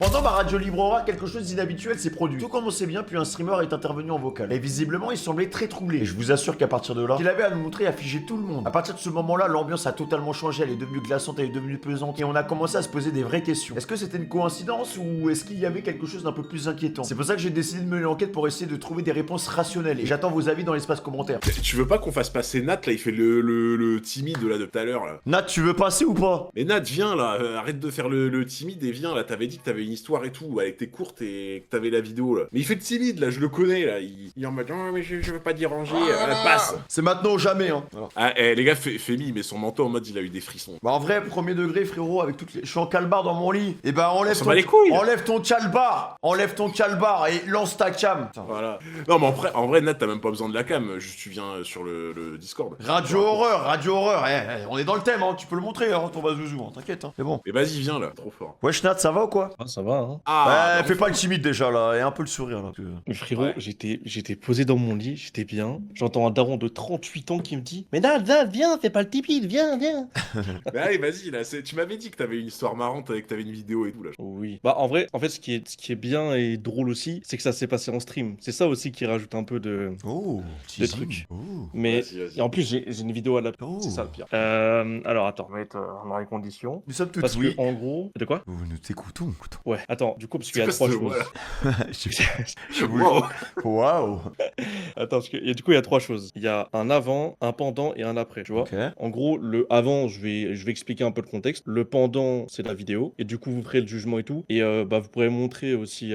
Pendant ma radio librera, quelque chose d'inhabituel s'est produit. Tout commençait bien, puis un streamer est intervenu en vocal. Et visiblement, il semblait très troublé. Et je vous assure qu'à partir de là, ce qu'il avait à nous montrer a figé tout le monde. À partir de ce moment-là, l'ambiance a totalement changé, elle est devenue glaçante, elle est devenue pesante. Et on a commencé à se poser des vraies questions. Est-ce que c'était une coïncidence ou est-ce qu'il y avait quelque chose d'un peu plus inquiétant? C'est pour ça que j'ai décidé de mener l'enquête pour essayer de trouver des réponses rationnelles. Et j'attends vos avis dans l'espace commentaire. Tu veux pas qu'on fasse passer Nat là? Il fait le timide là de tout à l'heure là. Nat, tu veux passer ou pas? Mais Nat, viens là, arrête de faire le timide et viens là. T'avais dit que t'avais une histoire et tout, elle était courte et que t'avais la vidéo là. Mais il fait le timide là, je le connais là. Il est en mode non, mais je veux pas déranger, passe. C'est maintenant ou jamais, hein. Voilà. Ah, les gars, Femi, mais son manteau en mode il a eu des frissons. Bah en vrai, premier degré, frérot, avec toutes les... Je suis en calbar dans mon lit. Et bah enlève s'en ton... bat les couilles. Enlève ton calbar. Enlève ton calbar et lance ta cam. Putain. Voilà. Non, mais en vrai, Nat, t'as même pas besoin de la cam, juste tu viens sur le Discord. Radio horreur, on est dans le thème, hein. Tu peux le montrer, hein, ton bazouzou, hein. T'inquiète, hein. C'est bon. Mais vas-y, viens là, trop fort. Wesh Nat, ça va ou quoi? Ah, ça va, hein. Ah, Fais pas le timide déjà là, et un peu le sourire là. Mais frérot, Ouais. j'étais posé dans mon lit, j'étais bien. J'entends un daron de 38 ans qui me dit mais Nad, viens, fais pas le timide, viens. Mais allez, vas-y là, tu m'avais dit que t'avais une histoire marrante, que t'avais une vidéo et tout là. Oui. Bah en vrai, ce qui est bien et drôle aussi, c'est que ça s'est passé en stream. C'est ça aussi qui rajoute un peu de Oh, des trucs. Oh. Mais Vas-y. et en plus j'ai une vidéo à la. Oh. C'est ça le pire. Alors attends, on va être en arrêt condition. Nous sommes tous Parce oui. que en gros, de quoi? Nous t'écoutons. Ouais. Attends, du coup parce qu'il y a C'est trois quoi choses. ce Wow. Wow. Waouh. Attends, parce que du coup il y a trois choses. Il y a un avant, un pendant et un après. Tu vois? Ok. En gros, le avant, je vais expliquer un peu le contexte. Le pendant, c'est la vidéo. Et du coup, vous ferez le jugement et tout. Et bah, vous pourrez montrer aussi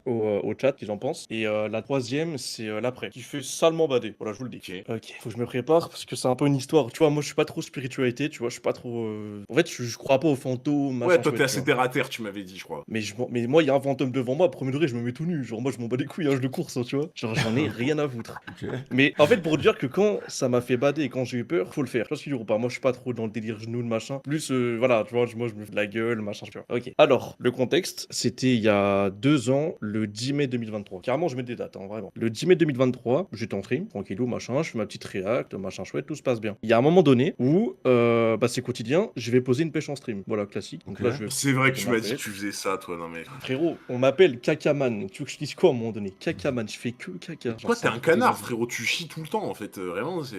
au chat qu'ils en pensent. Et la troisième, c'est l'après, qui fait salement bader. Voilà, je vous le dis. Ok, faut que je me prépare parce que c'est un peu une histoire. Tu vois, moi, je suis pas trop spiritualité. Tu vois, je suis pas trop. En fait, je crois pas aux fantômes. Ouais, machin toi chouette, t'es tu assez vois. terre à terre, tu m'avais dit, je crois. Mais moi, il y a un fantôme devant moi. Premier degré, je me mets tout nu. Genre, moi, je m'en bats les couilles, hein, je le course, hein, tu vois. Genre, j'en ai rien à foutre. Ok. Mais en fait, pour dire que quand ça m'a fait bader et quand j'ai eu peur, faut le faire. Tu vois ce que je veux dire ou pas? Moi, je suis pas trop dans le délire genou, de machin. Plus, voilà, tu vois, moi, je me fais de la gueule, machin, tu vois. Ok. Alors, le contexte, c'était il y a 2 ans, le 10 mai 2023. Carrément, je mets des dates, hein, vraiment. Le 10 mai 2023, j'étais en stream, tranquillou, machin, je fais ma petite réact, machin chouette, tout se passe bien. Il y a un moment donné où, bah, c'est quotidien, je vais poser une pêche en stream. Voilà, classique. Donc Ok. là, je vais. C'est vrai que tu Ma m'as dit que pêche. tu faisais ça, toi, non mais. Frérot, on m'appelle Kakaman. Tu veux que je dise quoi à un moment donné? Kakaman, je fais que caca. Genre, Toi, c'est t'es un un truc de canard, dingue. frérot, tu chies tout le temps en fait, vraiment, c'est.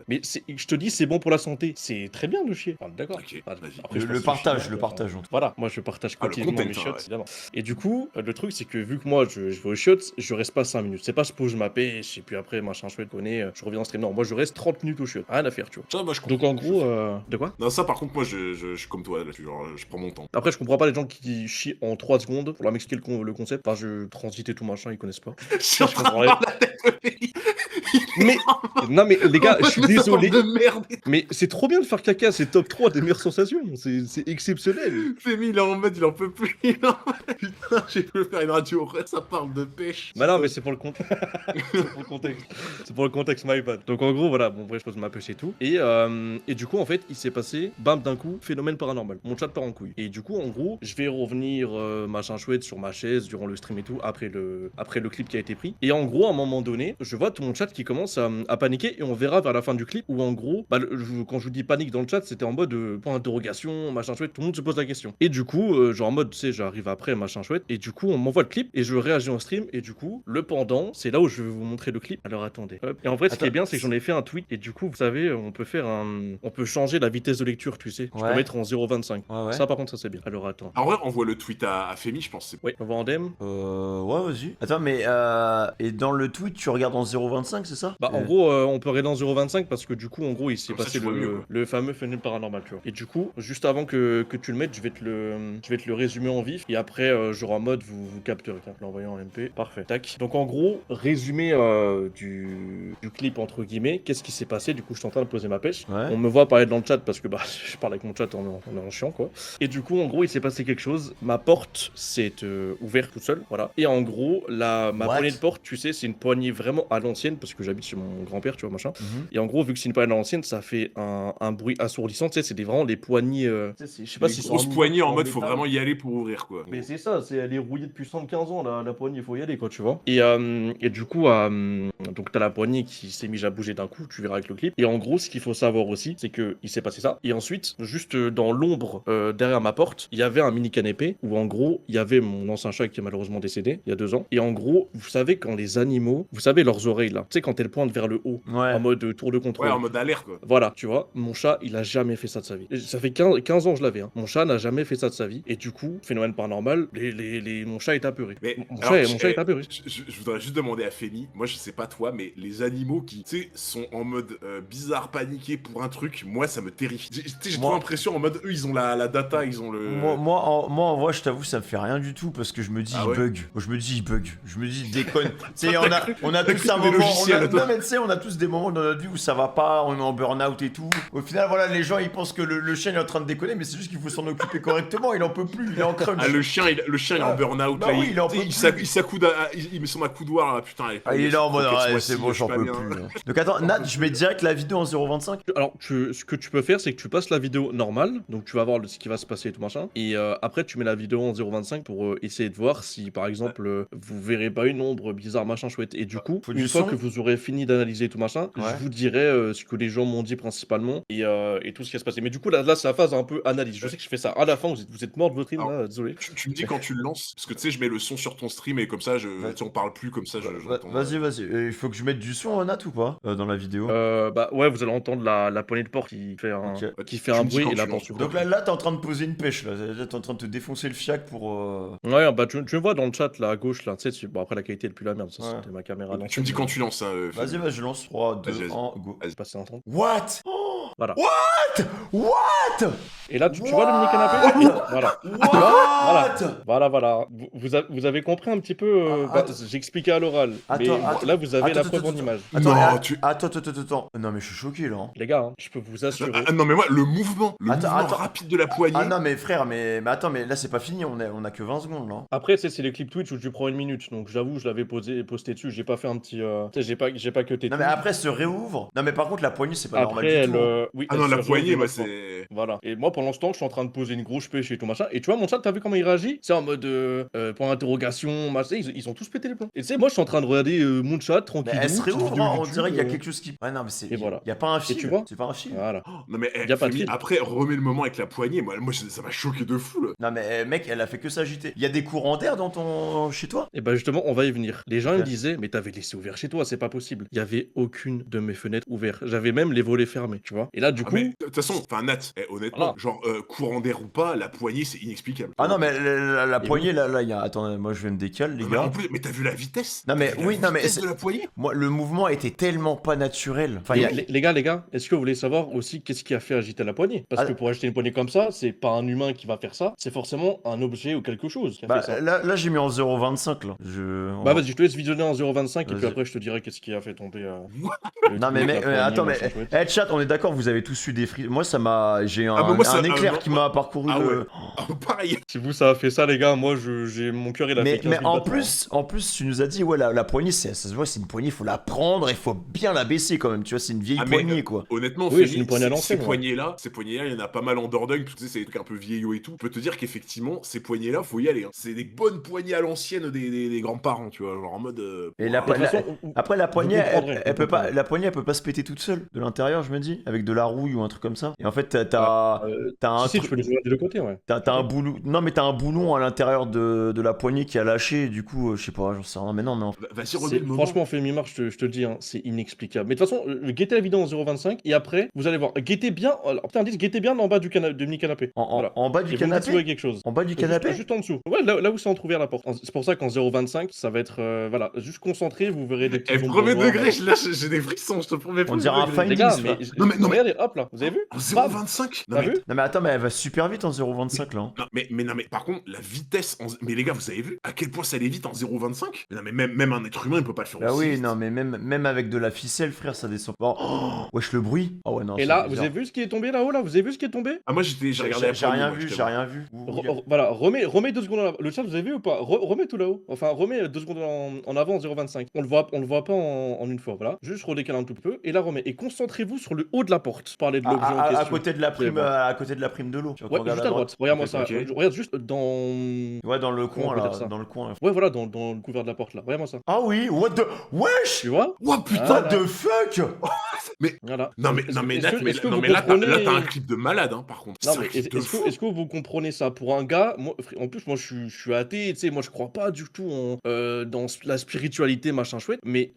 Mais je te dis, c'est bon pour la santé. C'est très bien de chier. Enfin, d'accord. Ok, Ah, vas-y. après, je Le pense que partage, je chie, le partage. Voilà, moi je partage Ah, le quotidiennement content, mes chiottes, ouais. évidemment. Et du coup, le truc, c'est que vu que moi je vais aux chiottes, je reste pas 5 minutes. C'est pas je pose ma pêche et puis après, machin chouette, connaît, je reviens en stream. Non, moi je reste 30 minutes aux chiottes. Rien à faire, tu vois. Ça, moi, je comprends. Donc en gros, de quoi? Non, ça, par contre, moi, je suis comme toi, là, genre, je prends mon temps. Après, je comprends pas les gens qui chient en 3 secondes pour leur m'expliquer le concept. Enfin, je transite et tout machin, ils connaissent pas. Je suis en train de comprends rien. voir la tête de Femi. Mais, non, mais les gars, je suis Mais ça parle désolé. de merde. Mais c'est trop bien de faire caca, c'est top 3 des meilleures sensations. C'est exceptionnel. Femi, il est en mode, il en peut plus. Il est en mode, putain, j'ai pu faire une radio horreur, ça parle de pêche. Bah non, mais c'est pour le c'est pour le contexte. C'est pour le contexte, my bad. Donc en gros, voilà, bon, bref, je pose ma pêche et tout. Et du coup, en fait, il s'est passé, bam, d'un coup, phénomène paranormal. Mon chat part en couille. Et du coup, en gros, je vais revenir, machin chouette, sur ma chaise, durant le stream et tout, après le clip qui a été pris. Et en gros, à un moment donné, je vois tout mon chat qui commence à paniquer. Et on verra vers la fin du clip où, en gros, bah, quand je vous dis panique dans le chat, c'était en mode point d'interrogation, machin chouette, tout le monde se pose la question. Et du coup, genre en mode, tu sais, j'arrive après, machin chouette. Et du coup, on m'envoie le clip et je réagis en stream. Et du coup, le pendant, c'est là où je vais vous montrer le clip. Alors attendez. Hop. Et en vrai, ce qui est bien, c'est que j'en ai fait un tweet. Et du coup, vous savez, on peut changer la vitesse de lecture, tu sais. Je peux Ouais. mettre en 0,25. Ouais. Ça, par contre, ça c'est bien. Alors attends. En vrai, envoie le tweet à Femi, je pense. Oui, on va en DM. Ouais, vas-y. Attends, mais et dans le tweet, tu regardes en 0,25, c'est ça? Bah, en gros, on peut regarder en 0,25 parce que du coup, en gros, il s'est Comme ça, passé tu vois mieux, quoi. le fameux phénomène paranormal, tu vois. Et du coup, juste avant que tu le mettes, je vais te le résumer en vif. Et après, genre en mode, vous capterez. Tiens, l'envoyer en MP. Parfait. Tac. Donc, en gros, résumé du clip, entre guillemets. Qu'est-ce qui s'est passé? Du coup, je suis en train de poser ma pêche. Ouais. On me voit parler dans le chat parce que bah, je parle avec mon chat, on est en chiant, quoi. Et du coup, en gros, il s'est passé quelque chose. Ma porte s'est ouverte toute seule, voilà. Et en gros, ma What? poignée de porte, tu sais, c'est une poignée vraiment à l'ancienne parce que j'habite chez mon grand-père, tu vois, machin. Mhm. Et en gros, vu que c'est une poignée à l'ancienne, ça fait un bruit assourdissant, tu sais, c'est vraiment les poignées. Je sais pas Les si grosses poignées en mode, faut vraiment y aller pour ouvrir, quoi. Mais c'est ça, elle est rouillée depuis 75 ans, la poignée, il faut y aller, quoi, tu vois. Et du coup, donc t'as la poignée qui s'est mise à bouger d'un coup, tu verras avec le clip. Et en gros, ce qu'il faut savoir aussi, c'est que il s'est passé ça. Et ensuite, juste dans l'ombre, derrière ma porte, il y avait un mini canapé où en gros, il y avait mon ancien chat qui est malheureusement décédé il y a 2 ans. Et en gros, vous savez, quand les animaux, vous savez, leurs oreilles là, tu sais, quand elles pointent vers le haut, Ouais. en mode tour de contrôle. Ouais, en mode alerte, quoi. Voilà, tu vois, mon chat, il a jamais fait ça de sa vie. Ça fait 15 ans que je l'avais, hein. Mon chat n'a jamais fait ça de sa vie. Et du coup, phénomène paranormal, mon chat est apeuré. Mais Mon alors, chat est apeuré. je voudrais juste demander à Fémi, moi je sais pas toi, mais les animaux qui, tu sais, sont en mode bizarre, paniqués pour un truc, moi ça me terrifie. J'ai trop Moi- l'impression en mode, eux ils ont la data, ils ont le... Moi, en vrai, je t'avoue, ça me fait rien du tout parce que je me dis, Ah il ouais bug. Moi, je me dis, il bug. Je me dis, déconne. Tu sais, on a t'as tous cru un des moment. logiciels, toi. Non, mais tu sais, on a tous des moments dans notre vie où ça va pas, on est en burn-out et tout. Au final, voilà, les gens, ils pensent que le chien il est en train de déconner, mais c'est juste qu'il faut s'en occuper correctement. Il en peut plus, il est en crunch. Ah, le chien il est en Ah, burn-out, bah là, oui, il en tu sais, peut il s'accoude il met son accoudoir, là, putain, Ah, il est là en mode, croquette, ouais, moi, c'est si, bon, je j'en suis pas peux bien. plus. Donc attends, Nat, je mets direct la vidéo en 0,25. Alors, ce que tu peux faire, c'est que tu passes la vidéo normale, donc tu vas voir ce qui va se passer et tout machin, et après tu mets la vidéo en 0,25 pour essayer de voir si, par exemple, vous verrez pas une ombre bizarre, machin chouette. Et du coup, Faut une du fois son que vous aurez fini d'analyser tout machin, Ouais. je vous dirai ce que les gens m'ont dit principalement et tout ce qui va se passer. Mais du coup, là c'est la phase un peu analyse. Je sais que je fais ça à la fin, vous êtes mort de votre rime, là, désolé. Tu me dis quand tu le lances, parce que tu sais, je mets le son sur ton stream et comme ça, tu sais, on parle plus comme ça, j'entends. Vas-y. Il faut que je mette du son, Nat, ou pas dans la vidéo. Bah ouais, vous allez entendre la poignée de porte qui fait un, Ok. qui fait Tu un me dis bruit quand et la tu porte lances. s'ouvre. Donc là, t'es en train de poser une pêche, là. T'es en train de te défoncer le fiac pour. Ouais, bah tu me vois dans le chat là à gauche là, tu sais, bon après la qualité elle est plus la merde, ça Ouais. c'était ma caméra. Tu me dis quand tu lances, hein, Vas-y, je lance 3, 2, Vas-y, 1, go. Vas-y, passer un temps. What? Voilà. What? Et là, tu vois le mini canapé? Voilà. Voilà. Vous avez compris un petit peu. J'ai expliqué à l'oral. Mais là, vous avez la preuve en image. Attends. Non, mais je suis choqué là. Les gars, je peux vous assurer. Ah, non mais moi, le mouvement rapide de la poignée. Ah non, mais frère, mais attends, mais là c'est pas fini, on a que 20 secondes là. Après, c'est les clips Twitch où tu prends 1 minute. Donc j'avoue, je l'avais posté dessus. J'ai pas fait un petit. Tu sais, j'ai pas cuté Non, tout. mais après, se réouvre. Non, mais par contre, la poignée, c'est pas normal Après, du tout. hein. oui, Ah non, elle la se poignée, réouvre moi, maintenant. c'est... Voilà. Et moi, pendant ce temps, je suis en train de poser une grosse pêche et tout machin. Et tu vois, mon chat, t'as vu comment il réagit? C'est en mode point d'interrogation, machin. Ils ont tous pété les plombs. Et tu sais, moi, je suis en train de regarder mon chat Mais tranquille. elle se réouvre, hein, on dirait qu'il y a quelque chose qui. Ouais, non, mais c'est. Et voilà. Y a pas un fil. tu vois C'est pas un fil. Voilà. Non mais, Y a pas de Femi, fil. après, remets le moment avec la poignée, moi ça m'a choqué de fou, là. Non, mais mec, elle a fait que s'agiter. Y a des courants d'air dans ton. Chez toi? Et bah justement, on va y venir. Les gens ils me Ok. disaient, mais t'avais laissé ouvert chez toi, c'est pas possible. Il y avait aucune de mes fenêtres ouvertes. J'avais même les volets fermés, tu vois. Et là, du Ah, coup, mais de toute façon, enfin Nat, honnêtement, Voilà. genre courant d'air ou pas, la poignée c'est inexplicable. Ah non, mais la Et poignée, là, y a. Attends, moi je vais me décaler, les Mais en gars. plus, mais t'as vu la vitesse? Non, mais T'as vu oui, la non, mais vitesse c'est- de la poignée? Moi, le mouvement était tellement pas naturel. Enfin, y a. les gars, est-ce que vous voulez savoir aussi qu'est-ce qui a fait agiter la poignée? Parce Ah. que pour agiter une poignée comme ça, c'est pas un humain qui va faire ça, c'est forcément un objet ou quelque chose qui a Bah, fait ça. là j'ai mis en 0,25 là. Bah vas-y, je te laisse visionner en 0,25 et puis Vas-y. après je te dirai qu'est-ce qui a fait tomber. Le Non, mais truc, la poignée, attends, mais. machin chouette. Chat, on est d'accord, vous avez tous eu des frises. Moi, ça m'a. J'ai un, Ah, bah, moi, ça- un éclair non, qui m'a parcouru ah le. ouais. Ah, pareil. Si vous ça a fait ça les gars, moi j'ai mon cœur il a fait Mais, 15 mais 000 en battements, hein. plus, tu nous as dit, ouais, la poignée, ça se voit, c'est une poignée, il faut la prendre, il faut bien la baisser quand même, tu vois, c'est une vieille Ah, mais, poignée, quoi. Honnêtement, Oui, Femi, c'est une poignée à l'ancienne, ouais. ces poignées-là, il y en a pas mal en Dordogne, tu sais, c'est des trucs un peu vieillots et tout. Je peux te dire qu'effectivement, ces poignées-là, faut y aller. Hein. C'est des bonnes poignées à l'ancienne des grands-parents, tu vois, genre en mode. Et la De toute façon, Après, la poignée, comprendrez, elle vous peut pas, comprendrez. la poignée, elle peut pas se péter toute seule de l'intérieur, je me dis, avec de la rouille ou un truc comme ça. Et en fait, t'as un si, truc. tu peux les jouer des deux côtés, ouais. T'as un boulon. Non, mais t'as un boulon à l'intérieur de la poignée qui a lâché, et du coup, je sais pas, j'en sais rien. Mais non, mais Vas-y, remets le moment. Franchement, Femi Mar, je te le dis, hein, c'est inexplicable. Mais de toute façon, guettez la vidéo en 0,25 et après, vous allez voir. Guettez bien, alors, putain, guettez bien en bas du mini canapé. Voilà. en bas du Et vous me dites si vous voyez canapé. quelque chose. En bas du canapé. Juste en dessous. Ouais, là où c'est entrouvert la porte. C'est pour ça qu'en 0,25, ça va être. Voilà, juste concentré, vous verrez des petits. Eh, ombres premier noires. degré, là, j'ai des frissons, je te promets. On dirait un premier degré. Les gars, Findings, mais. frère. Non, mais- Regardez, hop là, vous avez vu En Bam. 0,25. T'as vu Non, mais attends, mais elle va super vite en 0,25 là. hein. Non, mais par contre, la vitesse. Mais les gars, vous avez vu à quel point ça allait vite en 0,25? Non, mais même un être humain, il peut pas le faire Bah aussi oui, vite. non, mais même avec de la ficelle, frère, ça descend pas. Oh, wesh, le bruit. Oh ouais, non. Et c'est là, vous bizarre. avez vu ce qui est tombé là-haut là Vous avez vu ce qui est tombé Ah, moi, j'ai regardé la J'ai poignée, rien moi, vu, je j'ai rien vu. Voilà, remets 2 secondes en avant. Le chat, vous avez vu ou pas Remets tout là-haut. Enfin, remets 2 secondes en avant en 0,25. On le voit pas en une fois, voilà. Juste redécale un tout peu et là remets. Et concentrez-vous sur le haut de la porte. porte. Parler de l'objet en À question. côté de la prime, bon. à côté de la prime de l'eau. Tu Ouais, regardes juste à droite. Regarde-moi Ok, ça. ok. Regarde juste dans. Ouais, dans le Comment on coin peut là, dire ça dans le coin. Ouais, voilà, dans le couvert de la porte là. Regarde-moi ça. Ah oui, what the... Wesh! Tu vois? Oh putain. What Voilà. the fuck? Voilà. Non mais Est-ce Nat, que- est-ce que non vous mais là comprenez- là t'as un clip de malade hein par contre. Non C'est un mais clip de fou. est-ce que vous comprenez ça pour un gars moi, en plus moi je suis athée, tu sais, moi je crois pas du tout dans la spiritualité machin chouette, mais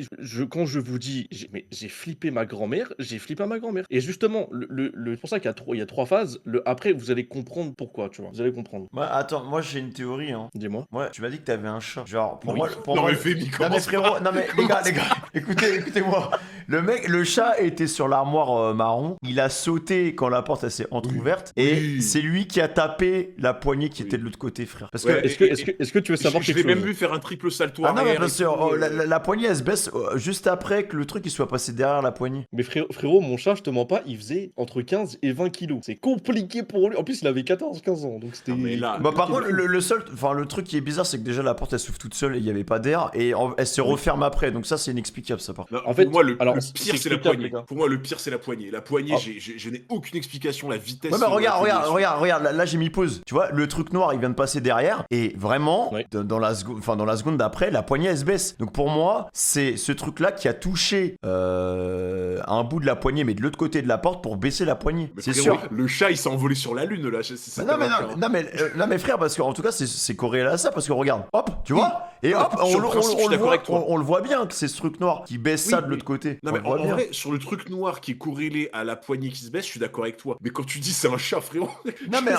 quand je vous dis j'ai flippé ma grand-mère, j'ai flippé à ma grand-mère. Et justement c'est pour ça qu'il y a trois phases. Le après vous allez comprendre pourquoi, tu vois. Vous allez comprendre. Ouais, attends, moi j'ai une théorie, hein. Dis-moi. Ouais, tu m'as dit que t'avais un chat. Genre, pour Non, moi, pour non, moi. mais Femi, Non mais commence frérot, pas. non mais les gars, écoutez-moi. Le chat était sur l'armoire marron. Il a sauté quand la porte elle s'est entrouverte et Oui. c'est lui qui a tapé la poignée qui Oui. était de l'autre côté, frère. Parce Ouais, que Est-ce que tu veux savoir Je quelque l'ai même chose? vu faire un triple salto ah non mais arrière. bien et sûr, tout, la poignée elle se baisse juste après que le truc il soit passé derrière la poignée. Mais frérot, mon chat, je te mens pas, il faisait entre 15 et 20 kilos. C'est compliqué pour lui. En plus, il avait 14-15 ans, donc c'était... Non, mais là- Bah par contre le truc qui est bizarre c'est que déjà la porte elle s'ouvre toute seule et il y avait pas d'air et elle se referme après donc ça c'est inexplicable ça par contre. Non, En fait, pour moi, le alors, pire, c'est c'est la explicable, poignée. les gars. Pour moi, le pire, c'est la poignée. La poignée, Ah. je n'ai aucune explication. La vitesse. Ouais mais regarde, la là j'ai mis pause. Tu vois, le truc noir il vient de passer derrière et vraiment Ouais. dans la seconde d'après, la poignée elle se baisse. Donc pour moi, c'est ce truc là qui a touché un bout de la poignée mais de l'autre côté de la porte pour baisser la poignée. Mais C'est frérot, sûr. Le chat, il s'est envolé sur la lune là. C'est Non mais, ça, non mais frère parce que en tout cas c'est corrélé à ça parce que regarde hop tu vois et hop Sur le principe, je suis d'accord avec toi. on le voit bien que c'est ce truc noir qui baisse Oui, ça de mais- l'autre côté. Non On mais le voit en bien. vrai, sur le truc noir qui est corrélé à la poignée qui se baisse, je suis d'accord avec toi. Mais quand tu dis c'est un chat, frérot, Non mais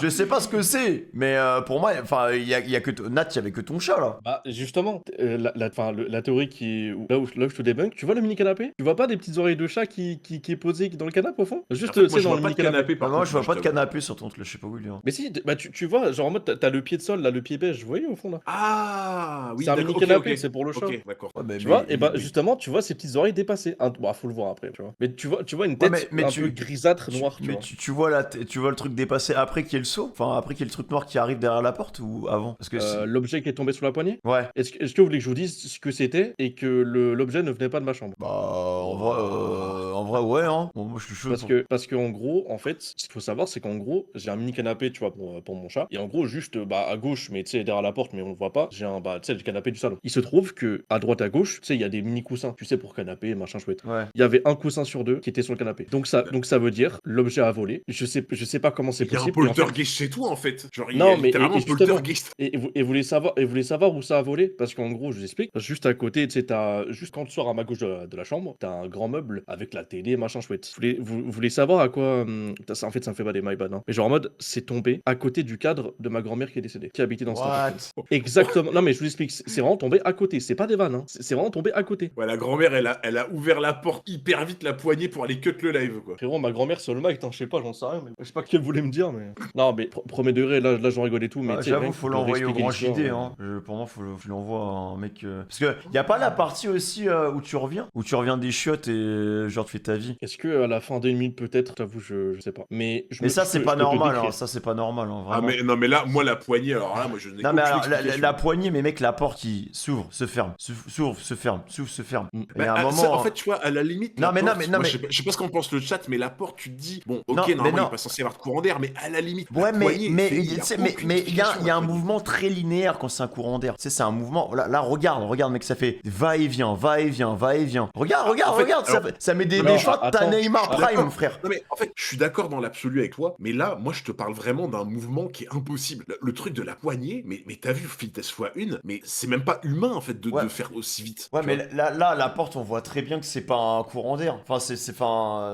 je sais pas. ce que c'est mais pour moi enfin il y a que Nat il y avait que ton chat là. Bah justement, la théorie qui est là où je te débunk, tu vois le mini canapé? Tu vois pas des petites oreilles de chat qui est posée dans le canapé au fond? Juste En fait, moi, tu sais je dans vois le pas mini de canapé. par Moi contre, je vois pas de t'avoue. canapé sur ton truc, je sais pas où il est. Mais si, bah tu vois, genre en mode t'as le pied de sol là, le pied beige, vous voyez au fond là? Ah oui. C'est un d'accord, mini canapé, ok. c'est pour le chat. Ok, d'accord. Ouais, Tu vois, et bah justement, tu vois ces petites oreilles dépassées. Bah faut le voir après, tu vois. Mais tu vois une tête mais un tu- peu grisâtre, noire, tu mais vois. tu vois tu vois le truc dépasser après qu'il y ait le saut, enfin après qu'il y ait le truc noir qui arrive derrière la porte ou avant parce que L'objet qui est tombé sur la poignée? ouais. Est-ce que vous voulez que je vous dise ce que c'était et que l'objet ne venait pas de ma chambre? Bah en vrai ouais hein. Bon, moi je suis chaud. Parce que en gros, en fait, ce qu'il faut savoir, c'est qu'en gros, j'ai un mini canapé, tu vois, pour mon chat. Et en gros, juste à gauche, mais tu sais, derrière la porte, mais on le voit pas, j'ai tu sais, le canapé du salon. Il se trouve que à droite, à gauche, tu sais, il y a des mini coussins, tu sais, pour canapé, machin chouette. Ouais. Il y avait un coussin sur deux qui était sur le canapé. Donc ça veut dire l'objet a volé. Je sais pas comment c'est Il y a un possible. mais en fait- poltergeist chez toi en fait. Genre, il y Non, a mais littéralement un justement- poltergeist. Et vous voulez savoir où ça a volé? Parce qu'en gros, je vous explique. Juste à côté, tu sais, juste quand tu sors à ma gauche de la chambre, t'as un grand meuble avec la télé, machin chouette. Vous voulez savoir à quoi en fait, ça me fait pas des my bad, hein. Mais genre en mode, c'est tombé à côté du cadre de ma grand-mère qui est décédée, qui habitait dans cet appartement. What? Exactement. Non, mais je vous explique. C'est vraiment tombé à côté. C'est pas des vannes, hein. C'est vraiment tombé à côté. Ouais, la grand-mère, elle a ouvert la porte hyper vite, la poignée pour aller cut le live, quoi. Frérot, ma grand-mère sur le mic, je sais pas, j'en sais rien, mais je sais pas ce qu'elle voulait me dire, mais. Non, mais premier degré, là j'en rigole et tout, mais tu sais, rien J'avoue que faut de l'envoyer au réexpliquer grand l'histoire, JD hein. Pour moi faut lui envoyer un mec parce que y a pas la partie aussi où tu reviens des chiottes et genre tu fais ta vie. Est-ce que à la fin d'une minute peut-être, j'avoue, je sais pas. Mais Ça c'est pas je peux te normal décrire. hein. Ça c'est pas normal hein, Ah, vraiment. mais non, mais là, moi, la poignée, alors là, moi, je n'ai Non mais aucune alors explication. la poignée mais mec la porte qui s'ouvre, se ferme, s'ouvre, se ferme, s'ouvre, se ferme. Mm. Il y a un Bah, moment ça, en fait, tu vois, à la limite. Non, la mais non, porte, mais non, moi, mais- je sais pas ce qu'en pense le chat, mais la porte, tu te dis, bon, ok, Non, mais normalement, il non. est pas censé y avoir de courant d'air, mais à la limite. Ouais, la poignée, mais c'est- tu sais, aucune mais il y a explication, un la poignée. mouvement très linéaire quand c'est un courant d'air. Tu sais, c'est un mouvement. Là, regarde, mec, ça fait va et vient, va et vient, va et vient. Regarde, en fait, regarde, alors- ça met des Non, shots. T'as attends. Neymar Ah, Prime, d'accord. frère. Non mais en fait, je suis d'accord dans l'absolu avec toi, mais là, moi, je te parle vraiment d'un mouvement qui est impossible. Le truc de la poignée, mais t'as vu vitesse x1, mais c'est même pas humain en fait de Ouais. faire aussi vite. Ouais, tu mais vois. là, la porte, on voit très bien que c'est pas un courant d'air. Enfin,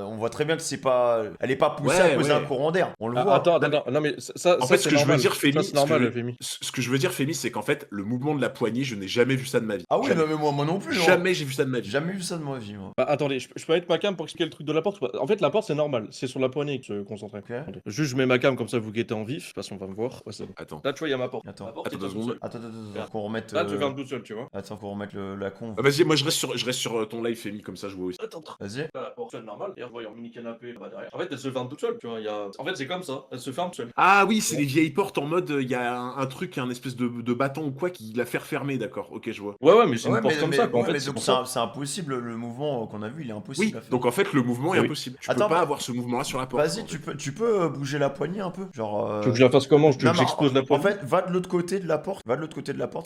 on voit très bien que c'est pas. Elle est pas poussée Ouais, à cause ouais. d'un courant d'air. On le Ah, voit. attends, non, mais ça, En ça, fait, c'est ce que je veux normal. dire, Fémi, Ça, c'est normal, Fémi. ce que je veux dire, Fémi, c'est qu'en fait, le mouvement de la poignée, je n'ai jamais vu ça de ma vie. Ah oui, Jamais. non, mais moi non plus. hein. Jamais j'ai vu ça de ma J'ai vie. jamais vu ça de ma vie, moi. Bah, attendez, je peux mettre ma cam pour expliquer le truc de la porte? En fait, la porte, c'est normal. C'est sur la poignée qu'il se concentrer. Ok. Attendez. Juste, je mets ma cam comme ça, vous guettez en vif. Parce qu'on va me voir. Ouais, c'est bon. Attends. Là, tu vois, il y a ma porte. Attends. Ma porte, Attends elle deux est toute secondes. seule. Attends, qu'on remette. Là, tu fermes tout seul, tu vois. Attends, qu'on remette la con. Ah, vas-y, moi je reste sur ton live, Fémi, comme ça je vois aussi. Attends, Vas-y. là, la porte, c'est normal. Et revoyons mini canapé là-bas derrière. En fait, elle se ferme toute seule, tu vois. En fait, c'est comme ça. Elle se ferme seule. Ah oui, c'est les vieilles portes en mode, il y a un truc, un espèce de bâton ou quoi qui la fait refermer, d'accord, ok, je vois. Ouais, mais c'est Ouais, une porte comme ça, quoi. En ouais, fait, mais c'est donc pour ça. c'est impossible, le mouvement qu'on a vu, il est impossible Oui, à faire. Donc en fait, le mouvement est Oui. impossible. Tu Attends, peux pas avoir ce mouvement-là sur la porte. Vas-y, en fait. tu peux bouger la poignée un peu, genre. Tu veux que je la fasse comment? Tu veux Non, que mais j'expose la en poignée? fait, va de l'autre côté de la porte,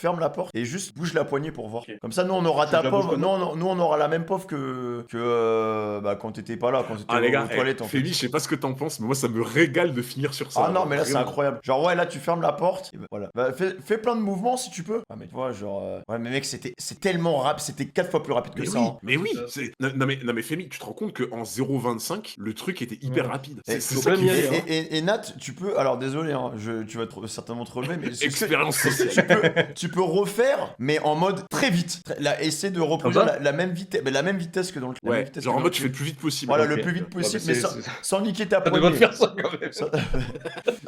ferme la porte et juste bouge la poignée pour voir. Ok. Comme ça, nous on aura Je ta la bouge pauvre, comment nous on aura la même pauvre que bah, quand t'étais pas là, quand t'étais Ah les gars, aux toilettes en fait. Femi, je sais pas ce que t'en penses, mais moi ça me régale de finir sur ça. Ah non, mais là c'est Vraiment. incroyable. Genre, ouais, là tu fermes la porte. Et ben, voilà. Bah, fais plein de mouvements si tu peux. Ah, mais tu vois, genre. Ouais, mais mec, c'est tellement rapide. C'était 4 fois plus rapide que Mais ça. oui, Hein. mais oui. Non mais Femi, tu te rends compte qu'en 0,25, le truc était hyper Ouais. rapide. Et, C'est faut ça pas qui m'y est aller, fou. hein. et Nat, tu peux. Alors désolé, hein, tu vas certainement te relever, mais Expérience sociale. tu peux refaire, mais en mode très vite. Essaie de reproduire ça la même vitesse, la même vitesse que dans le. la même Ouais, vitesse genre que en dans mode le tu fais clip. le plus vite possible. Voilà, Ok. le plus vite Ouais, possible, bah, mais sans niquer ta T'as poignée. de faire ça quand même. Ça-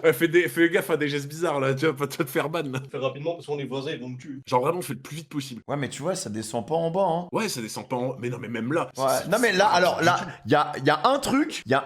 Ouais, fais gaffe à des gestes bizarres là, tu vas pas te faire ban là. Fais rapidement parce qu'on est voisins, ils vont me tuer. Genre vraiment, fais le plus vite possible. Ouais, mais tu vois, ça descend pas en bas, hein. Ouais, ça descend pas en. Mais non, mais même là. Ouais. Non mais là, alors là, il y a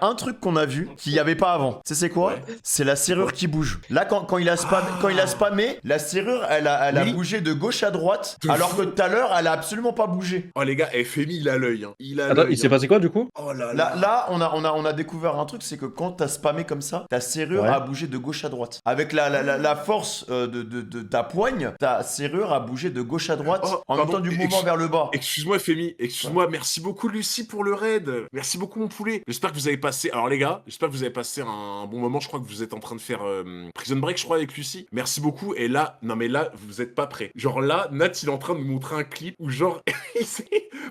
un truc qu'on a vu qu'il y avait pas avant. Tu sais c'est quoi? Ouais. C'est la serrure qui bouge. Là quand il a spammé, la serrure elle a Oui. bougé de gauche à droite, De alors fou. que tout à l'heure elle a absolument pas bougé. Oh les gars, FMI il a l'œil. Hein. Il a Attends, l'œil. il s'est passé quoi du coup? Oh là là. Là on a découvert un truc, c'est que quand t'as spammé comme ça, ta serrure Ouais. a bougé de gauche à droite. Avec la force de ta poigne, ta serrure a bougé de gauche à droite Oh, en même temps pardon, du mouvement vers le bas. Excuse-moi Femi, excuse-moi, merci beaucoup Lucie pour le raid. Merci beaucoup mon poulet. J'espère que vous avez passé. Alors les gars, j'espère que vous avez passé un bon moment. Je crois que vous êtes en train de faire Prison Break, je crois, avec Lucie. Merci beaucoup. Et là, non mais là, vous êtes pas prêts. Genre là, Nat il est en train de nous montrer un clip où genre,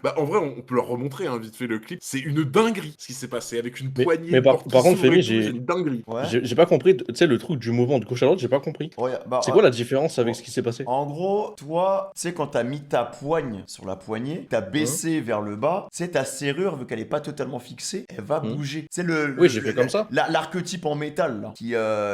bah en vrai, on peut leur remontrer hein, vite fait le clip. C'est une dinguerie ce qui s'est passé avec une poignée. mais par porte qui contre, s'ouvre et Femi, tout, c'est une dinguerie. Ouais. j'ai pas compris, tu sais, le truc du mouvement de gauche à droite, j'ai pas compris. Bah, C'est quoi la différence avec ce qui s'est passé? En gros, toi, tu sais, quand t'as mis ta poigne sur la poignée, t'as baissé vers le bas, tu sais, ta serrure, vu qu'elle est pas totalement fixée, elle va bouger. C'est Oui, j'ai fait comme ça. L'archétype en métal, là,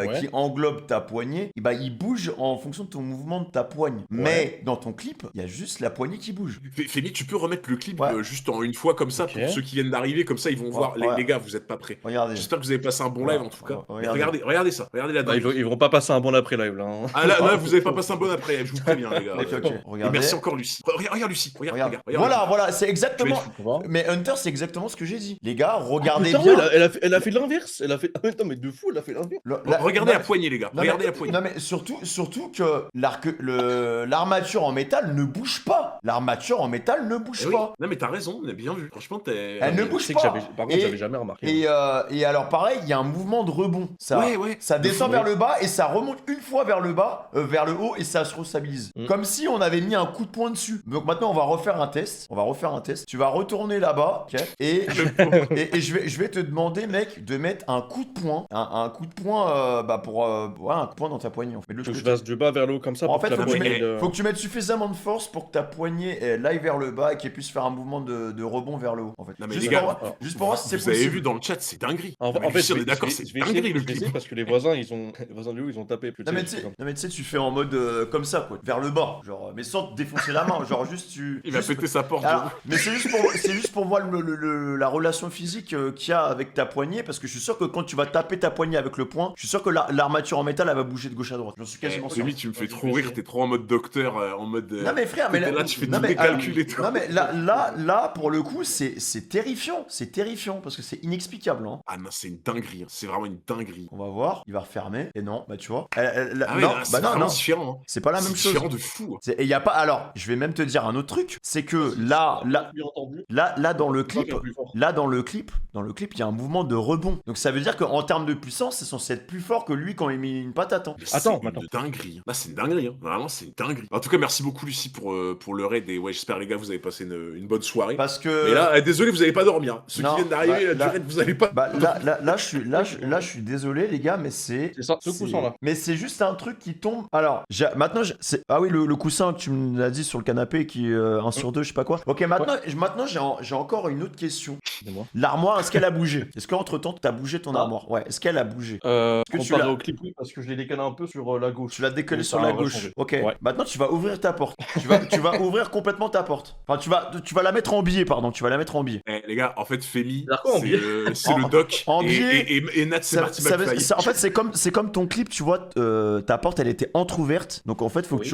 Ouais. qui englobe ta poignée, et bah, il bouge en fonction de ton mouvement de ta poigne. Mais dans ton clip, il y a juste la poignée qui bouge. Femi, tu peux remettre le clip Ouais. juste en une fois comme ça Ok. pour ceux qui viennent d'arriver, comme ça ils vont voir. ouais. Les gars, vous êtes pas prêts. Regardez. J'espère que vous avez passé un bon live en tout cas. Mais Regardez. regardez ça, regardez la Ah, dinguerie. ils vont pas passer un bon après live là. Hein. Ah là, vous avez pas passé un bon après, je vous préviens les gars. Ok, Et regardez. merci encore Lucie. Regarde Lucie, regarde. Voilà, c'est exactement. Tu vois? Mais Hunter, c'est exactement ce que j'ai dit. Les gars, Ah, regardez putain, bien. ouais, elle a fait l'inverse. Elle a fait. Attends, mais de fou, elle a fait l'inverse. Regardez non, la poignée les gars, non, regardez mais- la poignée. Non mais surtout que l'armature en métal ne bouge pas. L'armature en métal ne bouge Eh oui. pas. Non mais t'as raison, on a bien vu. Franchement, t'es. Elle ne Tu bouge sais que pas. par contre, j'avais jamais remarqué. Et alors pareil, il y a un mouvement de rebond. Ça, Ouais. ça descend fou, vers ouais. le bas et ça remonte une fois vers le bas, vers le haut et ça se restabilise. Mm. Comme si on avait mis un coup de poing dessus. Donc maintenant on va refaire un test. Tu vas retourner là-bas, ok, et je vais te demander, mec, de mettre un coup de poing, un coup de poing, un coup de poing dans ta poignée. En fait. Faut que je fasse du bas vers le haut comme ça. En pour fait, que la faut que, poignée de- faut que tu mettes suffisamment de force pour que ta poignée elle aille vers le bas et qu'elle puisse faire un mouvement de rebond vers le haut. En fait. Non, mais juste, les gars, juste pour voir si c'est Vous avez possible. vu dans le chat, c'est dinguerie. En Non, mais fait, Lucie, on je est vais- d'accord, je c'est vais dinguerie essayer- le je vais essayer clip. parce que les voisins, les voisins de Léo, ils ont tapé. Non mais, tu sais, tu fais en mode comme ça, quoi, vers le bas, genre, mais sans te défoncer la main, genre juste tu. Il va juste- péter sa porte. Alors, j'avoue. mais c'est juste pour voir la relation physique qu'il y a avec ta poignée, parce que je suis sûr que quand tu vas taper ta poignée avec le poing, je suis sûr que l'armature en métal elle va bouger de gauche à droite. J'en suis quasiment sûr. Rémi, tu me fais trop rire, t'es trop en mode docteur, en mode. Non mais frère, mais t'es là, tu fais non, tous mais, les calculs et tout. Non mais là pour le coup c'est terrifiant, parce que c'est inexplicable. Hein. Ah non, c'est une dinguerie, hein. C'est vraiment une dinguerie. On va voir, il va refermer et non, bah tu vois. Ah ouais, non, là, c'est vraiment non, différent. Hein. c'est pas la C'est même chose. différent de fou. Hein. Et il y a pas. Alors, je vais même te dire un autre truc, c'est que là dans le clip, il y a un mouvement de rebond. Donc ça veut dire qu'en termes de puissance, c'est censé être plus fort que lui quand il met une patate. Hein. Mais Attends, c'est une dinguerie. Là, c'est une dinguerie. Hein. Vraiment, c'est une dinguerie. En tout cas, merci beaucoup, Lucie, pour le raid. Et ouais, j'espère, les gars, vous avez passé une bonne soirée. Parce que. Mais là, désolé, vous avez pas dormi. Hein. Ceux Non, qui viennent d'arriver, bah, du raid, vous allez pas. Bah là je suis désolé les gars mais c'est ça, ce coussin là. mais c'est juste un truc qui tombe. Alors maintenant ah oui le coussin que tu me l'as dit sur le canapé qui est 1 sur 2 je sais pas quoi. Ok maintenant j'ai encore une autre question. Dis-moi. L'armoire est-ce qu'elle a bougé? Est-ce qu'entre temps t'as bougé ton armoire? Ouais, est-ce qu'elle a bougé? que tu Comparé l'as- au clip, oui, parce que je l'ai décalé un peu sur la gauche. Tu l'as décollé Oui, sur ça la a gauche. rechangé. Ok. Ouais. Maintenant tu vas ouvrir ta porte. Tu vas ouvrir ouvrir complètement ta porte. Enfin, tu vas la mettre en biais, pardon. Tu vas la mettre en biais. Eh, les gars, en fait, Femi, Alors quoi, en biais c'est le doc. en et- biais, et Nat, c'est Marty McFly. En fait, c'est comme ton clip, tu vois, ta porte, elle était entrouverte. Donc, en fait, faut que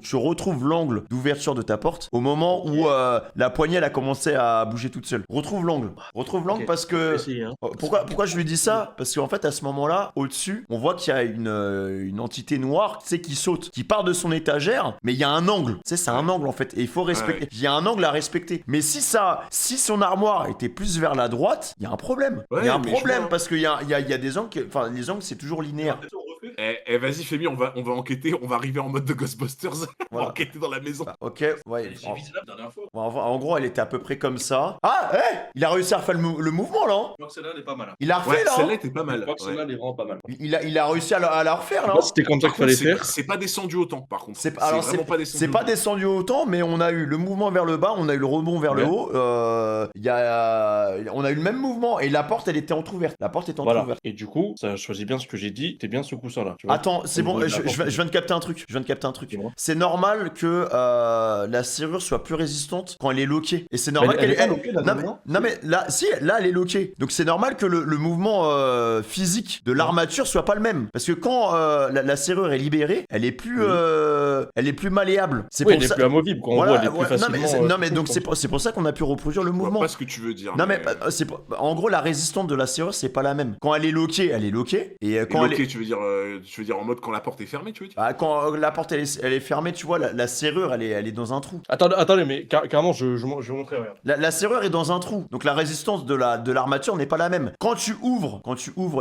tu retrouves l'angle d'ouverture de ta porte au moment où la poignée, elle a commencé à bouger toute seule. Retrouve l'angle. Retrouve l'angle parce que... Essayer, hein. Pourquoi je lui dis ça? Parce qu'en fait, à ce moment-là, au-dessus, on voit qu'il y a une entité noire, tu sais, qui saute, qui part de son étagère, mais il y a un angle. Tu sais, c'est un angle, en fait, et il faut respecter. Ouais. Il y a un angle à respecter. Mais si son armoire était plus vers la droite, il y a un problème. Il Ouais, y a un mais je problème vois. parce qu'il y a des angles, enfin, les angles, c'est toujours linéaire. Vas-y, Femi, on va enquêter. On va arriver en mode de Ghostbusters. On va Voilà. enquêter dans la maison. Bah, ok, ouais. J'ai visé la dernière fois. En gros, elle était à peu près comme ça. Ah, il a réussi à faire le mouvement, là. Hein. Je crois que celle-là, elle est pas mal. Hein. Il a refait, Ouais, là. Hein. celle-là était pas Je mal. crois que celle-là, Ouais. elle est vraiment pas mal. Il a réussi à la refaire, Je sais là. pas Hein. si c'était comme ça Par qu'il fallait contre, faire. c'est pas descendu autant, par contre. C'est vraiment pas descendu. c'est pas descendu autant, mais on a eu le mouvement vers le bas, on a eu le rebond vers le Ouais. haut. On a eu le même mouvement et la porte, elle était entrouverte. La porte était Voilà. entrouverte. Et du coup, ça choisit bien ce que j'ai dit. T'es bien ce coussin-là. tu vois. Attends, c'est Au bon, niveau de je la porte. viens de capter un truc. Je viens de capter un truc. Dis-moi. C'est normal que la serrure soit plus résistante quand elle est loquée. Et c'est normal Elle qu'elle est pas loquée, là, non, non non, mais là, si, là, elle est loquée. Donc c'est normal que le mouvement physique de l'armature soit pas le même. Parce que quand la serrure est libérée, elle est plus malléable. C'est Oui, pour elle est ça. plus amovible. Quand on Voilà, voit, elle est plus ouais, facilement. non mais donc c'est pour ça qu'on a pu reproduire le Je vois mouvement. pas ce que tu veux dire. Non mais en gros la résistance de la serrure c'est pas la même. Quand elle est loquée et Et quand elle bloqué, est... tu veux dire en mode quand la porte est fermée, tu veux dire? Bah, quand la porte elle est fermée, tu vois, la serrure elle est dans un trou. Attendez, mais carrément, je vais montrer, regarde. La serrure est dans un trou, donc la résistance de l'armature n'est pas la même. Quand tu ouvres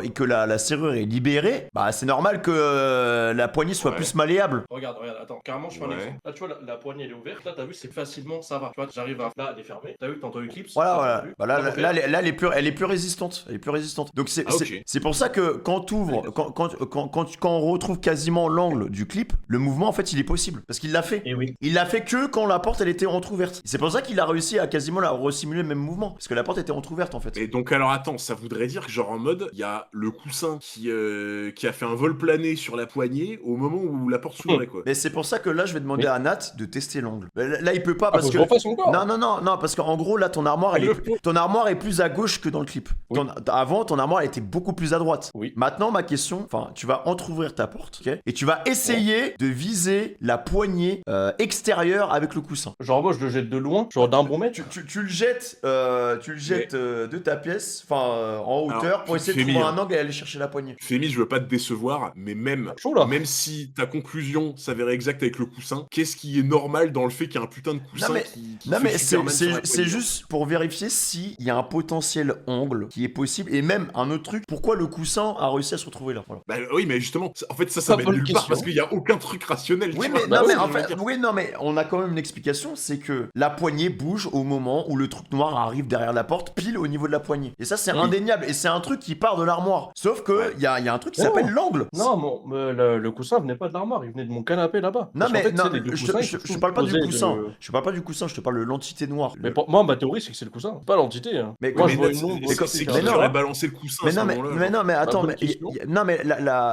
et que la serrure est libérée, bah c'est normal que la poignée soit Ouais. plus malléable. Regarde, attends, carrément, je fais un Ouais. exemple. Là, tu vois, la poignée, elle est ouverte. Là, t'as vu, c'est facilement, ça va. Tu vois, j'arrive à. Là, elle est fermée. T'as vu, t'entends Eclipse. Voilà. Bah, là, Ok. elle est plus résistante. Elle est plus résistante. Donc c'est Ah, ok. c'est pour ça que quand t'ouvres, quand on retrouve quasiment l'angle du clip, le mouvement en fait il est possible parce qu'il l'a fait. Et oui. Il l'a fait que quand la porte elle était entrouverte. C'est pour ça qu'il a réussi à quasiment la resimuler le même mouvement parce que la porte était entrouverte en fait. Et donc alors attends, ça voudrait dire que genre en mode, il y a le coussin qui a fait un vol plané sur la poignée au moment où la porte s'ouvrait quoi. Mais c'est pour ça que là je vais demander Mais- à Nat de tester l'angle. Là il peut pas Ah, parce faut que je refasse encore. non parce qu'en gros là ton armoire est plus à gauche que dans le clip. Oui. Avant ton armoire elle était beaucoup plus à droite. Oui. Maintenant ma question, enfin tu vas entrouvrir ta porte, ok, et tu vas essayer de viser la poignée extérieure avec le coussin. Genre, moi, je le jette de loin, genre d'un bon mètre. Tu le jettes, de ta pièce, enfin en hauteur, Alors, pour essayer de Femi, trouver hein. un angle et aller chercher la poignée. Fémi, je veux pas te décevoir, mais Chaud, là. même si ta conclusion s'avérait exacte avec le coussin, qu'est-ce qui est normal dans le fait qu'il y a un putain de coussin Non mais, qui non, fait mais Superman sur la c'est poignée. juste pour vérifier s'il y a un potentiel angle qui est possible. Et même un autre truc, pourquoi le coussin a réussi à se retrouver là, voilà. Bah oui, mais justement, en fait ça Pas mène bonne nulle part question. parce qu'il y a aucun truc rationnel. Oui tu mais, vois. non, bah mais oui, en je veux fait, dire. oui non mais on a quand même une explication, c'est que la poignée bouge au moment où le truc noir arrive derrière la porte, pile au niveau de la poignée. Et ça c'est Oui. indéniable, et c'est un truc qui part de l'armoire. Sauf que Ouais. il y a un truc qui Oh. s'appelle l'angle. Non, le coussin venait pas de l'armoire, il venait de mon canapé là-bas. Non Parce mais qu'en fait, non, tu sais, les deux je coussins, ils te sont parle pas du posés coussin. de- Je te parle pas du coussin, je te parle de l'entité noire. Mais pour moi, ma théorie, c'est que c'est le coussin, pas l'entité. Hein. Mais moi, mais je vois Nat, une ombre. mais aussi, comme- c'est c'est qui mais qui non. aurait balancé le coussin à Mais ce non, moment-là, mais genre non, mais attends, bonne mais question. non, mais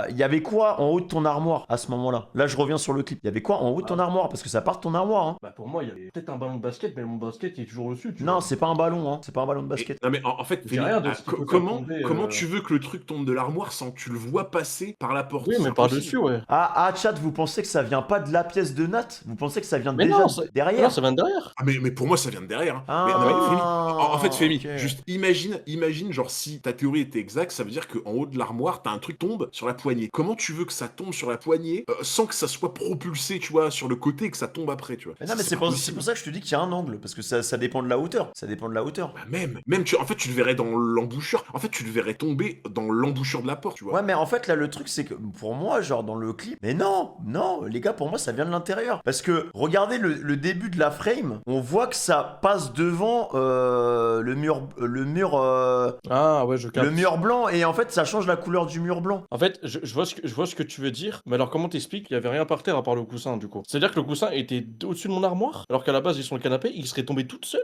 il y avait quoi en haut de ton armoire à ce moment-là? Là, je reviens sur le clip. Il y avait quoi en haut de ton armoire? Parce que ça part de ton armoire, hein. Bah, pour moi, il y avait peut-être un ballon de basket, mais mon basket il est toujours dessus. Tu Non, vois. c'est pas un ballon, hein. C'est pas un ballon de basket. Non mais en fait, J'ai Fémi, rien de ce qui peut faire comment tomber, tu veux que le truc tombe de l'armoire sans que tu le vois passer par la porte? Oui, C'est mais impossible. par-dessus, ouais. Chat, vous pensez que ça vient pas de la pièce de Nat? Vous pensez que ça vient Mais déjà non, c'est- derrière? Non, ça vient de derrière. Ah mais pour moi ça vient de derrière. Hein. Ah, Mais, non, mais Fémi, en fait Fémi, ok. juste imagine genre si ta théorie était exacte, ça veut dire qu'en haut de l'armoire t'as un truc tombe sur la poignée. Comment tu veux que ça tombe sur la poignée sans que ça soit propulsé, tu vois, sur le côté et que ça tombe après, tu vois? Mais non, mais c'est pas pour possible. ça que je te dis qu'il y a un angle. Parce que ça dépend de la hauteur. Ça dépend de la hauteur. Bah, même en fait tu le verrais dans l'embouchure. En fait tu le verrais tomber dans l'embouchure de la porte, tu vois. Ouais, mais en fait, là, le truc, c'est que pour moi, genre dans le clip, mais non, les gars, pour moi, ça vient de l'intérieur. Parce que regardez le début de la frame, on voit que ça passe devant le Ah, ouais, je capte. mur blanc, et en fait, ça change la couleur du mur blanc. En fait, je vois ce que tu veux dire, mais alors comment t'expliques qu'il y avait rien par terre à part le coussin du coup? C'est-à-dire que le coussin était au-dessus de mon armoire, alors qu'à la base il est sur le canapé, il serait tombé tout seul.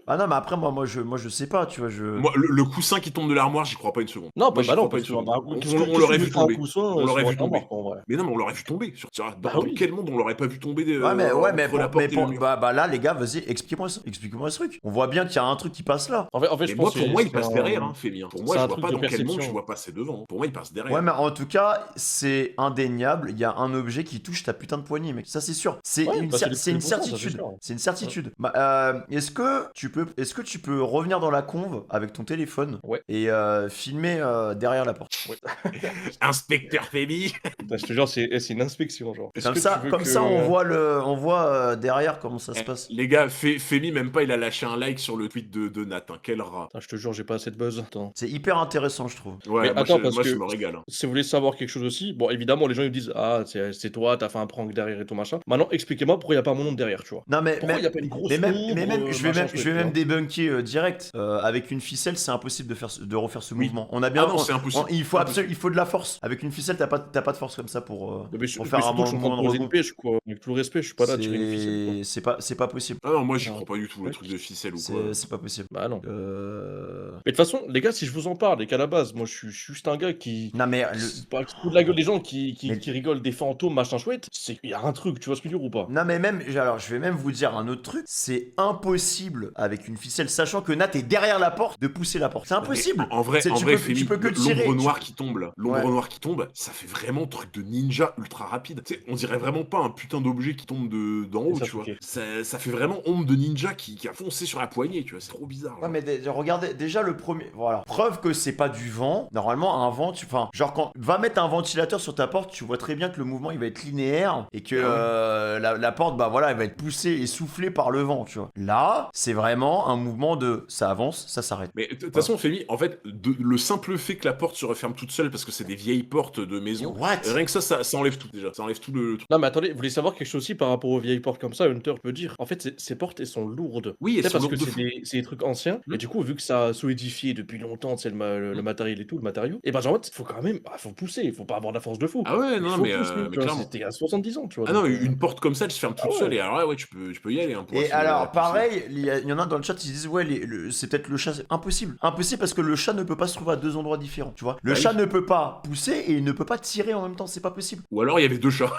Ah non, mais après, moi, je sais pas, tu vois, Moi, le coussin qui tombe de l'armoire, j'y crois pas une seconde. Non, Moi, bah j'y non, crois pas parce une que seconde. On l'aurait vu tomber. On On l'aurait vu tomber. En vrai. Mais non, mais on l'aurait vu tomber. Dans Bah oui. quel monde on l'aurait pas vu tomber Ouais, mais la porte et le mur. bah là, les gars, vas-y, expliquez-moi ce truc. On voit bien qu'il y a un truc qui passe là. En fait, je Et pense pour que moi, il c'est passe un- derrière, hein, Fémi. Pour moi, c'est je un vois truc pas de dans quel monde tu perception. vois passer devant. Pour moi, il passe derrière. Ouais, mais en tout cas, c'est indéniable. Il y a un objet qui touche ta putain de poignée, mec. Ça, c'est sûr. C'est Ouais, une, bah, c'est c'est le une plus important, ça, c'est certitude. sûr. C'est une certitude. Bah, est-ce que tu peux revenir dans la conve avec ton téléphone Ouais. et filmer derrière la porte? Inspecteur Fémi. Putain, je te jure, c'est une inspection, genre. Est-ce Comme que ça, tu veux comme que- ça, on voit derrière comment ça se passe. Les gars, Fémi, même pas, il a lâché un like sur le tweet de Nat. Hein. Quel rat. Putain, je te jure, j'ai pas assez de buzz. Attends. C'est hyper intéressant, je trouve. Ouais, Mais moi, attends, je, parce moi, je que- me régale. Hein. Si vous voulez savoir quelque chose aussi, bon, évidemment, les gens ils me disent ah, c'est toi, t'as fait un prank derrière et tout machin. Maintenant, expliquez-moi pourquoi il y a pas mon nom derrière, tu vois. Non mais Pourquoi même, il y a pas une grosse mais même, ombre, mais même, je vais machin même, chouette, je vais tu même vois. débunker direct. Avec une ficelle, c'est impossible de refaire ce Oui. mouvement. On a bien. Ah non, c'est impossible. Il faut Impossible. il faut de la force. Avec une ficelle, t'as pas de force comme ça pour Mais faire surtout un que je suis en train de mouvement de poser une rebond. pêche, quoi. Avec tout le respect, je suis pas là à tirer une ficelle, quoi. C'est pas possible. Ah non, moi, j'y Non. crois pas du tout, le Ouais. truc de ficelle ou quoi. C'est pas possible. Bah non. Euh... Mais de toute façon, les gars, si je vous en parle, et qu'à la base, moi, je suis juste un gars qui. Non mais C'est pas qui se fout de la gueule des gens Mais- qui rigolent des fantômes, machin chouette, c'est qu'il y a un truc, tu vois ce que je veux dire ou pas? non mais même, alors je vais même vous dire un autre truc. C'est impossible avec une ficelle, sachant que Nat est derrière la porte, de pousser la porte. C'est impossible. En vrai, C'est- en tu vrai, peux- Fémi, tu peux que tirer, l'ombre tu- noire qui tombe, là. L'ombre Ouais. noire qui tombe, ça fait vraiment truc de ninja ultra rapide. Tu sais, on dirait vraiment pas un putain d'objet qui tombe d'en haut, ça, tu vois. ok. Ça fait vraiment ombre de ninja qui a foncé sur la poignée, tu vois. C'est trop bizarre. Ouais genre. mais regardez déjà le premier, voilà, preuve que c'est pas du vent. Normalement un vent, enfin genre quand va mettre un ventilateur sur ta porte, tu vois très bien que le mouvement il va être linéaire et que la porte bah voilà elle va être poussée et soufflée par le vent, tu vois. Là c'est vraiment un mouvement de ça avance, ça s'arrête. Mais de toute façon, Fémi, en fait, le simple fait que la porte se referme toute seule parce que c'est des vieilles portes de maison, What? rien que ça enlève tout déjà. Ça enlève tout le truc. Non, mais attendez, vous voulez savoir quelque chose aussi par rapport aux vieilles portes comme ça? Hunter peut dire. En fait, ces portes, elles sont lourdes. Oui, elles C'est sont parce que lourdes de c'est des trucs anciens. Mm. Et du coup, vu que ça a solidifié depuis longtemps, c'est le matériel et tout, le matériau, et ben, genre, en fait, faut quand même. Faut pousser, il faut pas avoir de la force de fou. Ah ouais, Il non, faut mais pousser, tu vois, clairement. c'était à 70 ans, tu vois. Ah non, donc, une porte comme ça, elle se ferme toute Ah ouais. seule et alors là, ouais, tu peux y aller. Hein, pour Et essayer de la alors, pousser. pareil, il y en a dans le chat qui disent ouais, c'est peut-être le chat. C'est impossible. Impossible parce que le chat ne peut pas se trouver à deux endroits différents, tu vois. Le Bah oui. chat ne peut pas pousser et il ne peut pas tirer en même temps, c'est pas possible. Ou alors il y avait deux chats.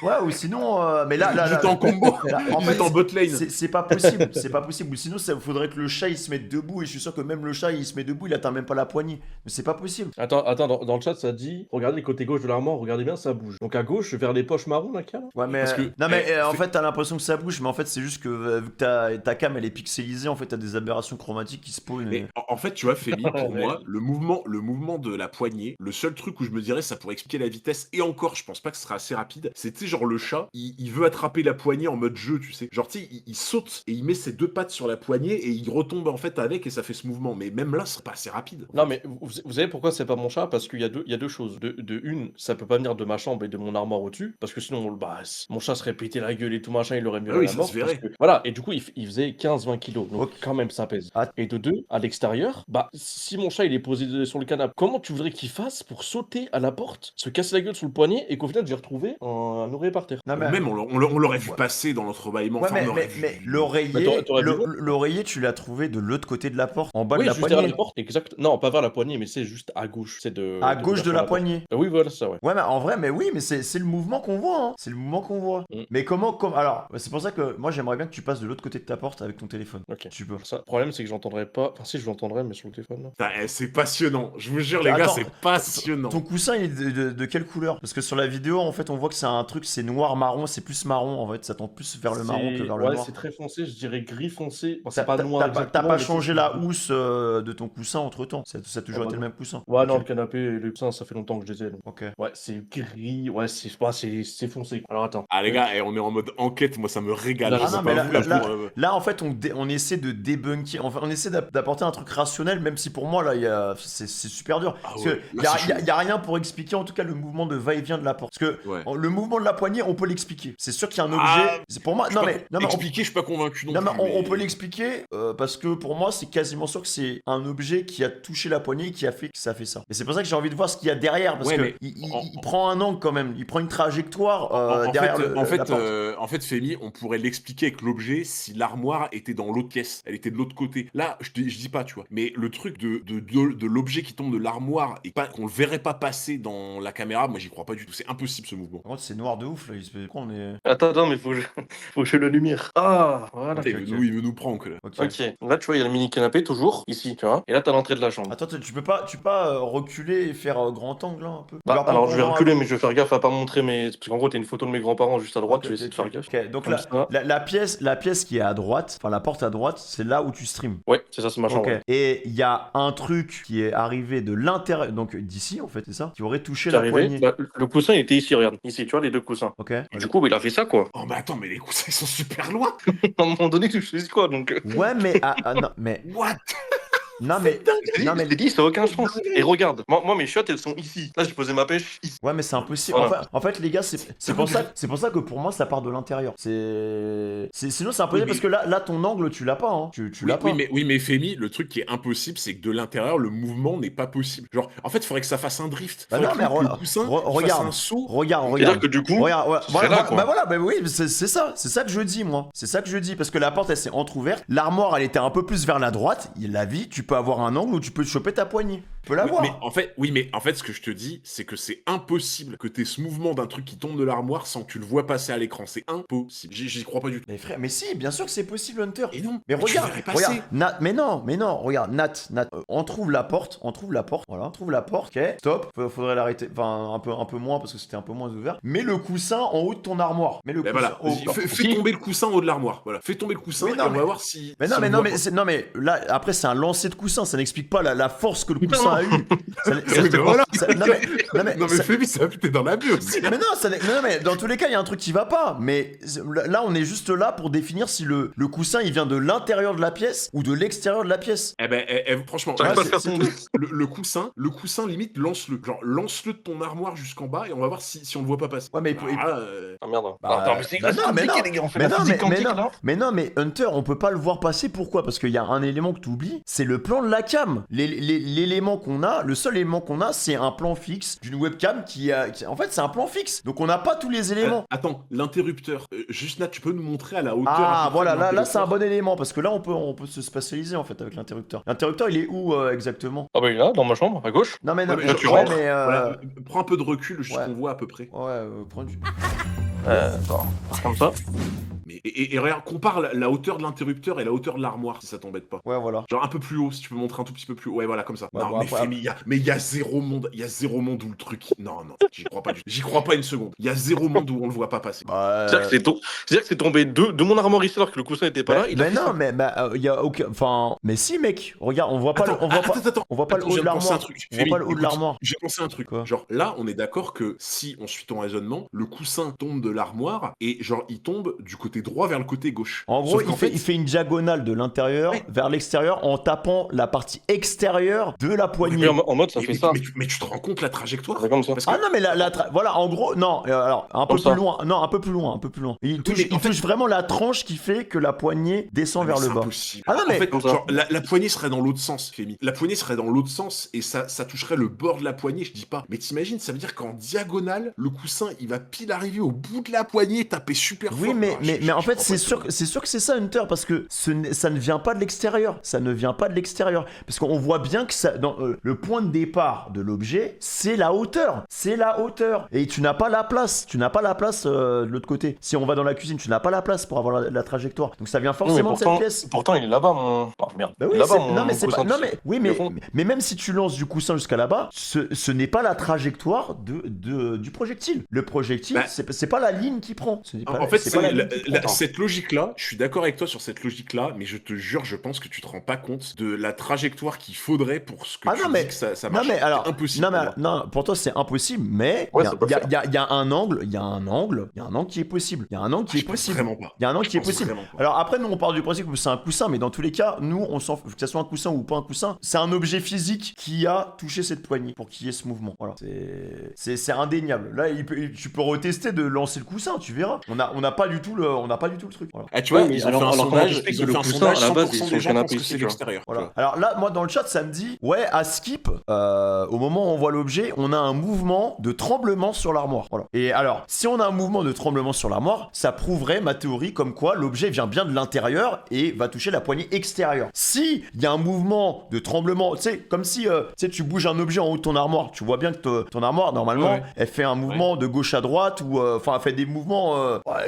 Ouais, ou sinon, mais là, Ils étaient en combo. là, en Ils fait, étaient en bot lane. c'est pas possible, c'est pas possible. Ou sinon, ça faudrait que le chat il se mette debout et je suis sûr que même le chat il se met debout, il atteint même pas la poignée. Mais c'est pas possible. Attends, dans le chat, ça dit regardez le côté gauche de l'armoire, regardez bien, ça bouge. Donc à gauche, vers les poches marron, là, qu'il y a, là. Ouais, mais Parce que- non, mais en c'est- fait, t'as l'impression que ça bouge, mais en fait, c'est juste que vu que ta cam elle est pixelisée, en fait, t'as des aberrations chromatiques qui spawnent. Mais en fait, tu vois, Fémi, pour Ouais. moi, le mouvement de la poignée, le seul truc où je me dirais ça pourrait expliquer la vitesse, et encore, je pense pas que ce sera assez rapide, c'est, tu sais, genre le chat, il veut attraper la poignée en mode jeu, tu sais. Genre, tu sais, il saute et il met ses deux pattes sur la poignée et il retombe en fait avec et ça fait ce mouvement. Mais même là, ce serait pas assez rapide. Non, mais vous savez pourquoi c'est pas mon chat? Parce qu'il y a deux choses. De une, ça peut pas venir de ma chambre et de mon armoire au-dessus, parce que sinon, bah, mon chat serait pété la gueule et tout machin, il aurait mieux Ah oui, la ça mort. se verrait. Voilà, et du coup, il faisait 15-20 kilos, donc Ok. quand même ça pèse. Ah. Et de deux, à l'extérieur, bah, si mon chat il est posé sur le canapé, comment tu voudrais qu'il fasse pour sauter à la porte, se casser la gueule sur le poignet et qu'au final j'ai retrouvé un oreiller par terre? Non, Ou même, on l'aurait vu passer dans l'entrebâillement. Ouais, enfin, on aurait mais vu- l'oreiller, Mais t'aurais vu l'autre l'oreiller, tu l'as trouvé de l'autre côté de la porte, en bas Oui, de la juste derrière poignée. la porte, exact. Non, pas vers la poignée, mais c'est juste à gauche. C'est À gauche de la porte. poignée. Oui, voilà, c'est ça, ouais. Ouais, mais en vrai, mais oui, mais c'est le mouvement qu'on voit, hein. C'est le mouvement qu'on voit. Mm. Mais alors, c'est pour ça que moi j'aimerais bien que tu passes de l'autre côté de ta porte avec ton téléphone. Ok. Tu peux. Ça, le problème, c'est que j'entendrai pas. Enfin, si je l'entendrai, mais sur le téléphone. Là. Putain, c'est passionnant. Je vous jure, les gars, Attends, c'est passionnant. Ton coussin, il est de quelle couleur? Parce que sur la vidéo, en fait, on voit que c'est un truc, c'est noir-marron, c'est plus marron, en fait, ça tend plus vers le marron que vers le Ouais, noir. c'est très foncé, je dirais gris foncé. Bon, T'as c'est pas noir. t'as exactement, pas mais changé c'est- la housse de ton coussin entre temps. Ça a toujours Ah, bah été le non. même coussin. Ouais, Ok. non, le canapé et le coussin, ça fait longtemps que je les ai. donc. Ok. Ouais, c'est gris. Ouais, c'est foncé. Alors attends. Ah, les gars, on est en mode enquête. Moi, ça me régale. Ah, Je sais non, pas mais vous, là- là, pour, Là, en fait, on essaie de débunker, enfin, on essaie d'apporter un truc rationnel, même si pour moi, là, c'est super dur. Ah Parce ouais, que là, c'est y a rien pour expliquer, en tout cas, le mouvement de va-et-vient de la porte. Parce que Ouais. le mouvement de la poignée, on peut l'expliquer. C'est sûr qu'il y a un objet. Ah, C'est pour moi. Je Non, suis mais, pas- non, mais on- expliquer, je suis pas convaincu non, non, mais plus. on peut l'expliquer parce que pour moi, c'est quasiment sûr que c'est un objet qui a touché la poignée et qui a fait que ça fait ça. Et c'est pour ça que j'ai envie de voir ce qu'il y a derrière parce Ouais, que mais il prend un angle quand même. Il prend une trajectoire En derrière fait, la porte. en fait, Fémi, on pourrait l'expliquer avec l'objet si l'armoire était dans l'autre pièce. Elle était de l'autre côté. Là, je dis pas, tu vois. Mais le truc de l'objet qui tombe de l'armoire et pas qu'on le verrait pas passer dans la caméra, moi, j'y crois pas du tout. C'est impossible ce mouvement. Par contre, c'est noir de ouf là. Pourquoi on est. Attends, mais faut que je. faut que je la lumière. Ah, voilà. Il veut nous prendre, là. Ok. Ok, là tu vois, il y a le mini canapé toujours, ici, tu vois. Et là, t'as l'entrée de la chambre. Attends, tu peux pas reculer et faire grand angle là un peu? Bah, Genre, alors je vais prendre un- reculer, mais je vais faire gaffe à pas montrer mes. Parce qu'en gros, t'as une photo de mes grands-parents juste à droite, Ok, je vais essayer de faire gaffe. Ok, donc Comme ça. la pièce qui est à droite, enfin la porte à droite, c'est là où tu streams. Ouais, c'est ça, c'est ma chambre. Ok. Ouais. Et il y a un truc qui est arrivé de l'intérieur, donc d'ici en fait, c'est ça, qui aurait touché C'est la arrivé. poignée. Bah, le coussin, il était ici, regarde. Ici, tu vois, les deux coussins. Ok. Et du coup, bah, il a fait ça, quoi. Oh, mais attends, mais les coussins, ils sont super loin. À un moment donné, tu sais quoi, donc. Ouais, mais non, mais What? non, mais non, mais Je t'ai dit, ça n'a aucun sens. Et regarde, moi, mes chiottes, elles sont ici. Là, j'ai posé ma pêche ici. ouais, mais c'est impossible. Voilà. En fait, les gars, c'est pour ça que pour moi, ça part de l'intérieur. Sinon, c'est impossible Oui, mais- parce que là, ton angle, tu l'as pas, hein. Tu Oui, l'as pas. oui, mais Femi, le truc qui est impossible, c'est que de l'intérieur, le mouvement n'est pas possible. Genre, en fait, il faudrait que ça fasse un drift. Bah Faudrait non, mais que le coussin il fasse regarde, un saut. regarde. C'est-à-dire que du coup, Regarde, ouais, je serais là, quoi. bah voilà, bah oui, c'est ça que je dis, moi. C'est ça que je dis, parce que la porte, elle s'est entrouverte, l'armoire, elle était un peu plus vers la droite, la vie, tu peux avoir un angle où tu peux choper ta poignée. Tu peux l'avoir. Mais en fait, ce que je te dis, c'est que c'est impossible que t'aies ce mouvement d'un truc qui tombe de l'armoire sans que tu le vois passer à l'écran. C'est impossible. J'y crois pas du tout. Mais frère, mais si, bien sûr que c'est possible, Hunter. Et non, Mais tu regarde, verrais passer. regarde, Nat, mais non, regarde, Nat, on trouve la porte, voilà, on trouve la porte, ok, stop, faudrait l'arrêter, enfin, un peu moins, parce que c'était un peu moins ouvert, mets le coussin en haut de ton armoire, mets le Ben coussin voilà, vas-y, fais tomber le coussin en haut de l'armoire. Voilà, fais tomber le coussin Mais et non, on va voir si. Mais si non, on mais le non, voit mais, pas. non, mais là, après, c'est un lancer de coussin, ça n'explique pas la force que le coussin a eu. Oui, mais voilà. Non, mais ça- Femi, ça t'es dans la bulle aussi. mais non, non, mais dans tous les cas, il y a un truc qui va pas. Mais là, on est juste là pour définir si le coussin, il vient de l'intérieur de la pièce ou de l'extérieur de la pièce. Eh ben, franchement, j'arrive pas à c'est- faire son. le coussin, limite, lance-le. Genre, lance-le de ton armoire jusqu'en bas et on va voir si on le voit pas passer. Ouais, mais Ah merde. Bah, Attends, mais c'est bah non, mais non. les gars, on fait Mais la non, physique mais quantique, non. là. Mais Hunter, on peut pas le voir passer. Pourquoi? Parce qu'il y a un élément que tu oublies, c'est le plan de la cam. L'élément qu'on a, le seul élément qu'on a, c'est un plan fixe d'une webcam en fait, c'est un plan fixe. Donc on n'a pas tous les éléments. Attends, l'interrupteur. Juste là, tu peux nous montrer à la hauteur. Ah, à peu près voilà, de là c'est un l'interrupteur bon élément parce que là on peut se spatialiser en fait avec l'interrupteur. L'interrupteur, il est où exactement? Ah bah il est là, dans ma chambre, à gauche. Non, mais non, Ouais, mais tu ouais, rentres. mais Voilà, prends un peu de recul, juste ouais. qu'on voit à peu près. ouais, prends du. Attends, comme ça. Mais, et regarde, compare la hauteur de l'interrupteur et la hauteur de l'armoire, si ça t'embête pas. Ouais, voilà. Genre un peu plus haut, si tu peux montrer un tout petit peu plus haut. Ouais, voilà, comme ça. Ouais, non, bon, mais après- Femi, il y a zéro monde où le truc. Non, j'y crois pas du tout. J'y crois pas une seconde. Il y a zéro monde où on le voit pas passer. C'est-à-dire que c'est tombé de mon armoire ici alors que le coussin était pas là. Il a mais fait non, ça. mais il y a aucun. Enfin, mais si, mec, regarde, on voit pas, Attends, on voit pas, attends. on voit pas le Attends, haut je de viens de penser à un l'armoire. truc. On voit Femi, pas le haut de écoute, l'armoire. J'ai pensé à un truc. Quoi? Genre là, on est d'accord que si on suit ton raisonnement, le coussin tombe de l'armoire et genre il tombe du côté droit vers le côté gauche. En gros, Sauf qu'en il fait une diagonale de l'intérieur Ouais. vers l'extérieur en tapant la partie extérieur de la poignée. Mais en mode, ça fait ça. Mais tu te rends compte la trajectoire? C'est comme ça. Parce que Ah non, mais voilà, en gros, non, alors un peu Comme ça. plus loin, non, un peu plus loin. Il touche, mais en il touche vraiment la tranche qui fait que la poignée descend vers le c'est bas. impossible. Ah non, mais- en fait, Comme ça. genre, la poignée serait dans l'autre sens, Femi. La poignée serait dans l'autre sens et ça toucherait le bord de la poignée, je dis pas. Mais t'imagines, ça veut dire qu'en diagonale, le coussin, il va pile arriver au bout de la poignée, taper super fort. Oui, mais, Ah, mais en je fait, crois c'est pas sûr, c'est sûr que c'est ça, Hunter, parce que ça ne vient pas de l'extérieur. Ça ne vient pas de l'extérieur. Parce qu'on voit bien que ça, le point de départ de l'objet, c'est la hauteur. C'est la hauteur. Et tu n'as pas la place. Tu n'as pas la place de l'autre côté. Si on va dans la cuisine, tu n'as pas la place pour avoir la trajectoire. Donc ça vient Non, mais forcément de cette pièce. pourtant, il est là-bas, mon. Oh merde. Bah oui, Il est là-bas, c'est- mon. non mais mon c'est pas, coussin non de- mais oui de fond. mais même si tu lances du coussin jusqu'à là-bas, ce n'est pas la trajectoire du projectile. Le projectile, Bah, c'est pas la ligne qui prend. En fait, c'est pas la ligne qui prend. cette logique-là, je suis d'accord avec toi sur cette logique-là, mais je te jure, je pense que tu te rends pas compte de la trajectoire qu'il faudrait pour ce que Ah tu non, dis mais- que ça Non marche. mais alors, C'est impossible. non mais pour moi. non, pour toi c'est impossible, mais Ouais, il ça peut le faire. y a un angle, il y a un angle qui est possible. Il y a un angle qui Je est pense possible. vraiment pas. Il y a un angle qui est Je pense possible. vraiment pas. Alors après, nous on parle du principe que c'est un coussin, mais dans tous les cas, nous on s'en fout, que ça soit un coussin ou pas un coussin, c'est un objet physique qui a touché cette poignée pour qu'il y ait ce mouvement. Voilà, c'est indéniable. Là, tu peux retester de lancer le coussin, tu verras. On n'a pas du tout le truc. Voilà. Ah, tu vois, Ouais, mais ils ont alors- fait un alors comment sondage, t'expliques ils que ont le fait un coussin, sondage, à la base, 100% il est des sur le gens canapé pensent que ici, c'est tu vois. l'extérieur. Voilà. Alors là, moi dans le chat, ça me dit, ouais, à Skip, au moment où on voit l'objet, on a un mouvement de tremblement sur l'armoire. Voilà. Et alors, si on a un mouvement de tremblement sur l'armoire, ça prouverait ma théorie comme quoi l'objet vient bien de l'intérieur et va toucher la poignée extérieure. Si il y a un mouvement de tremblement, tu sais, comme si tu bouges un objet en haut de ton armoire, tu vois bien que ton armoire, normalement, Ouais. elle fait un mouvement de gauche à droite ou enfin, elle fait des mouvements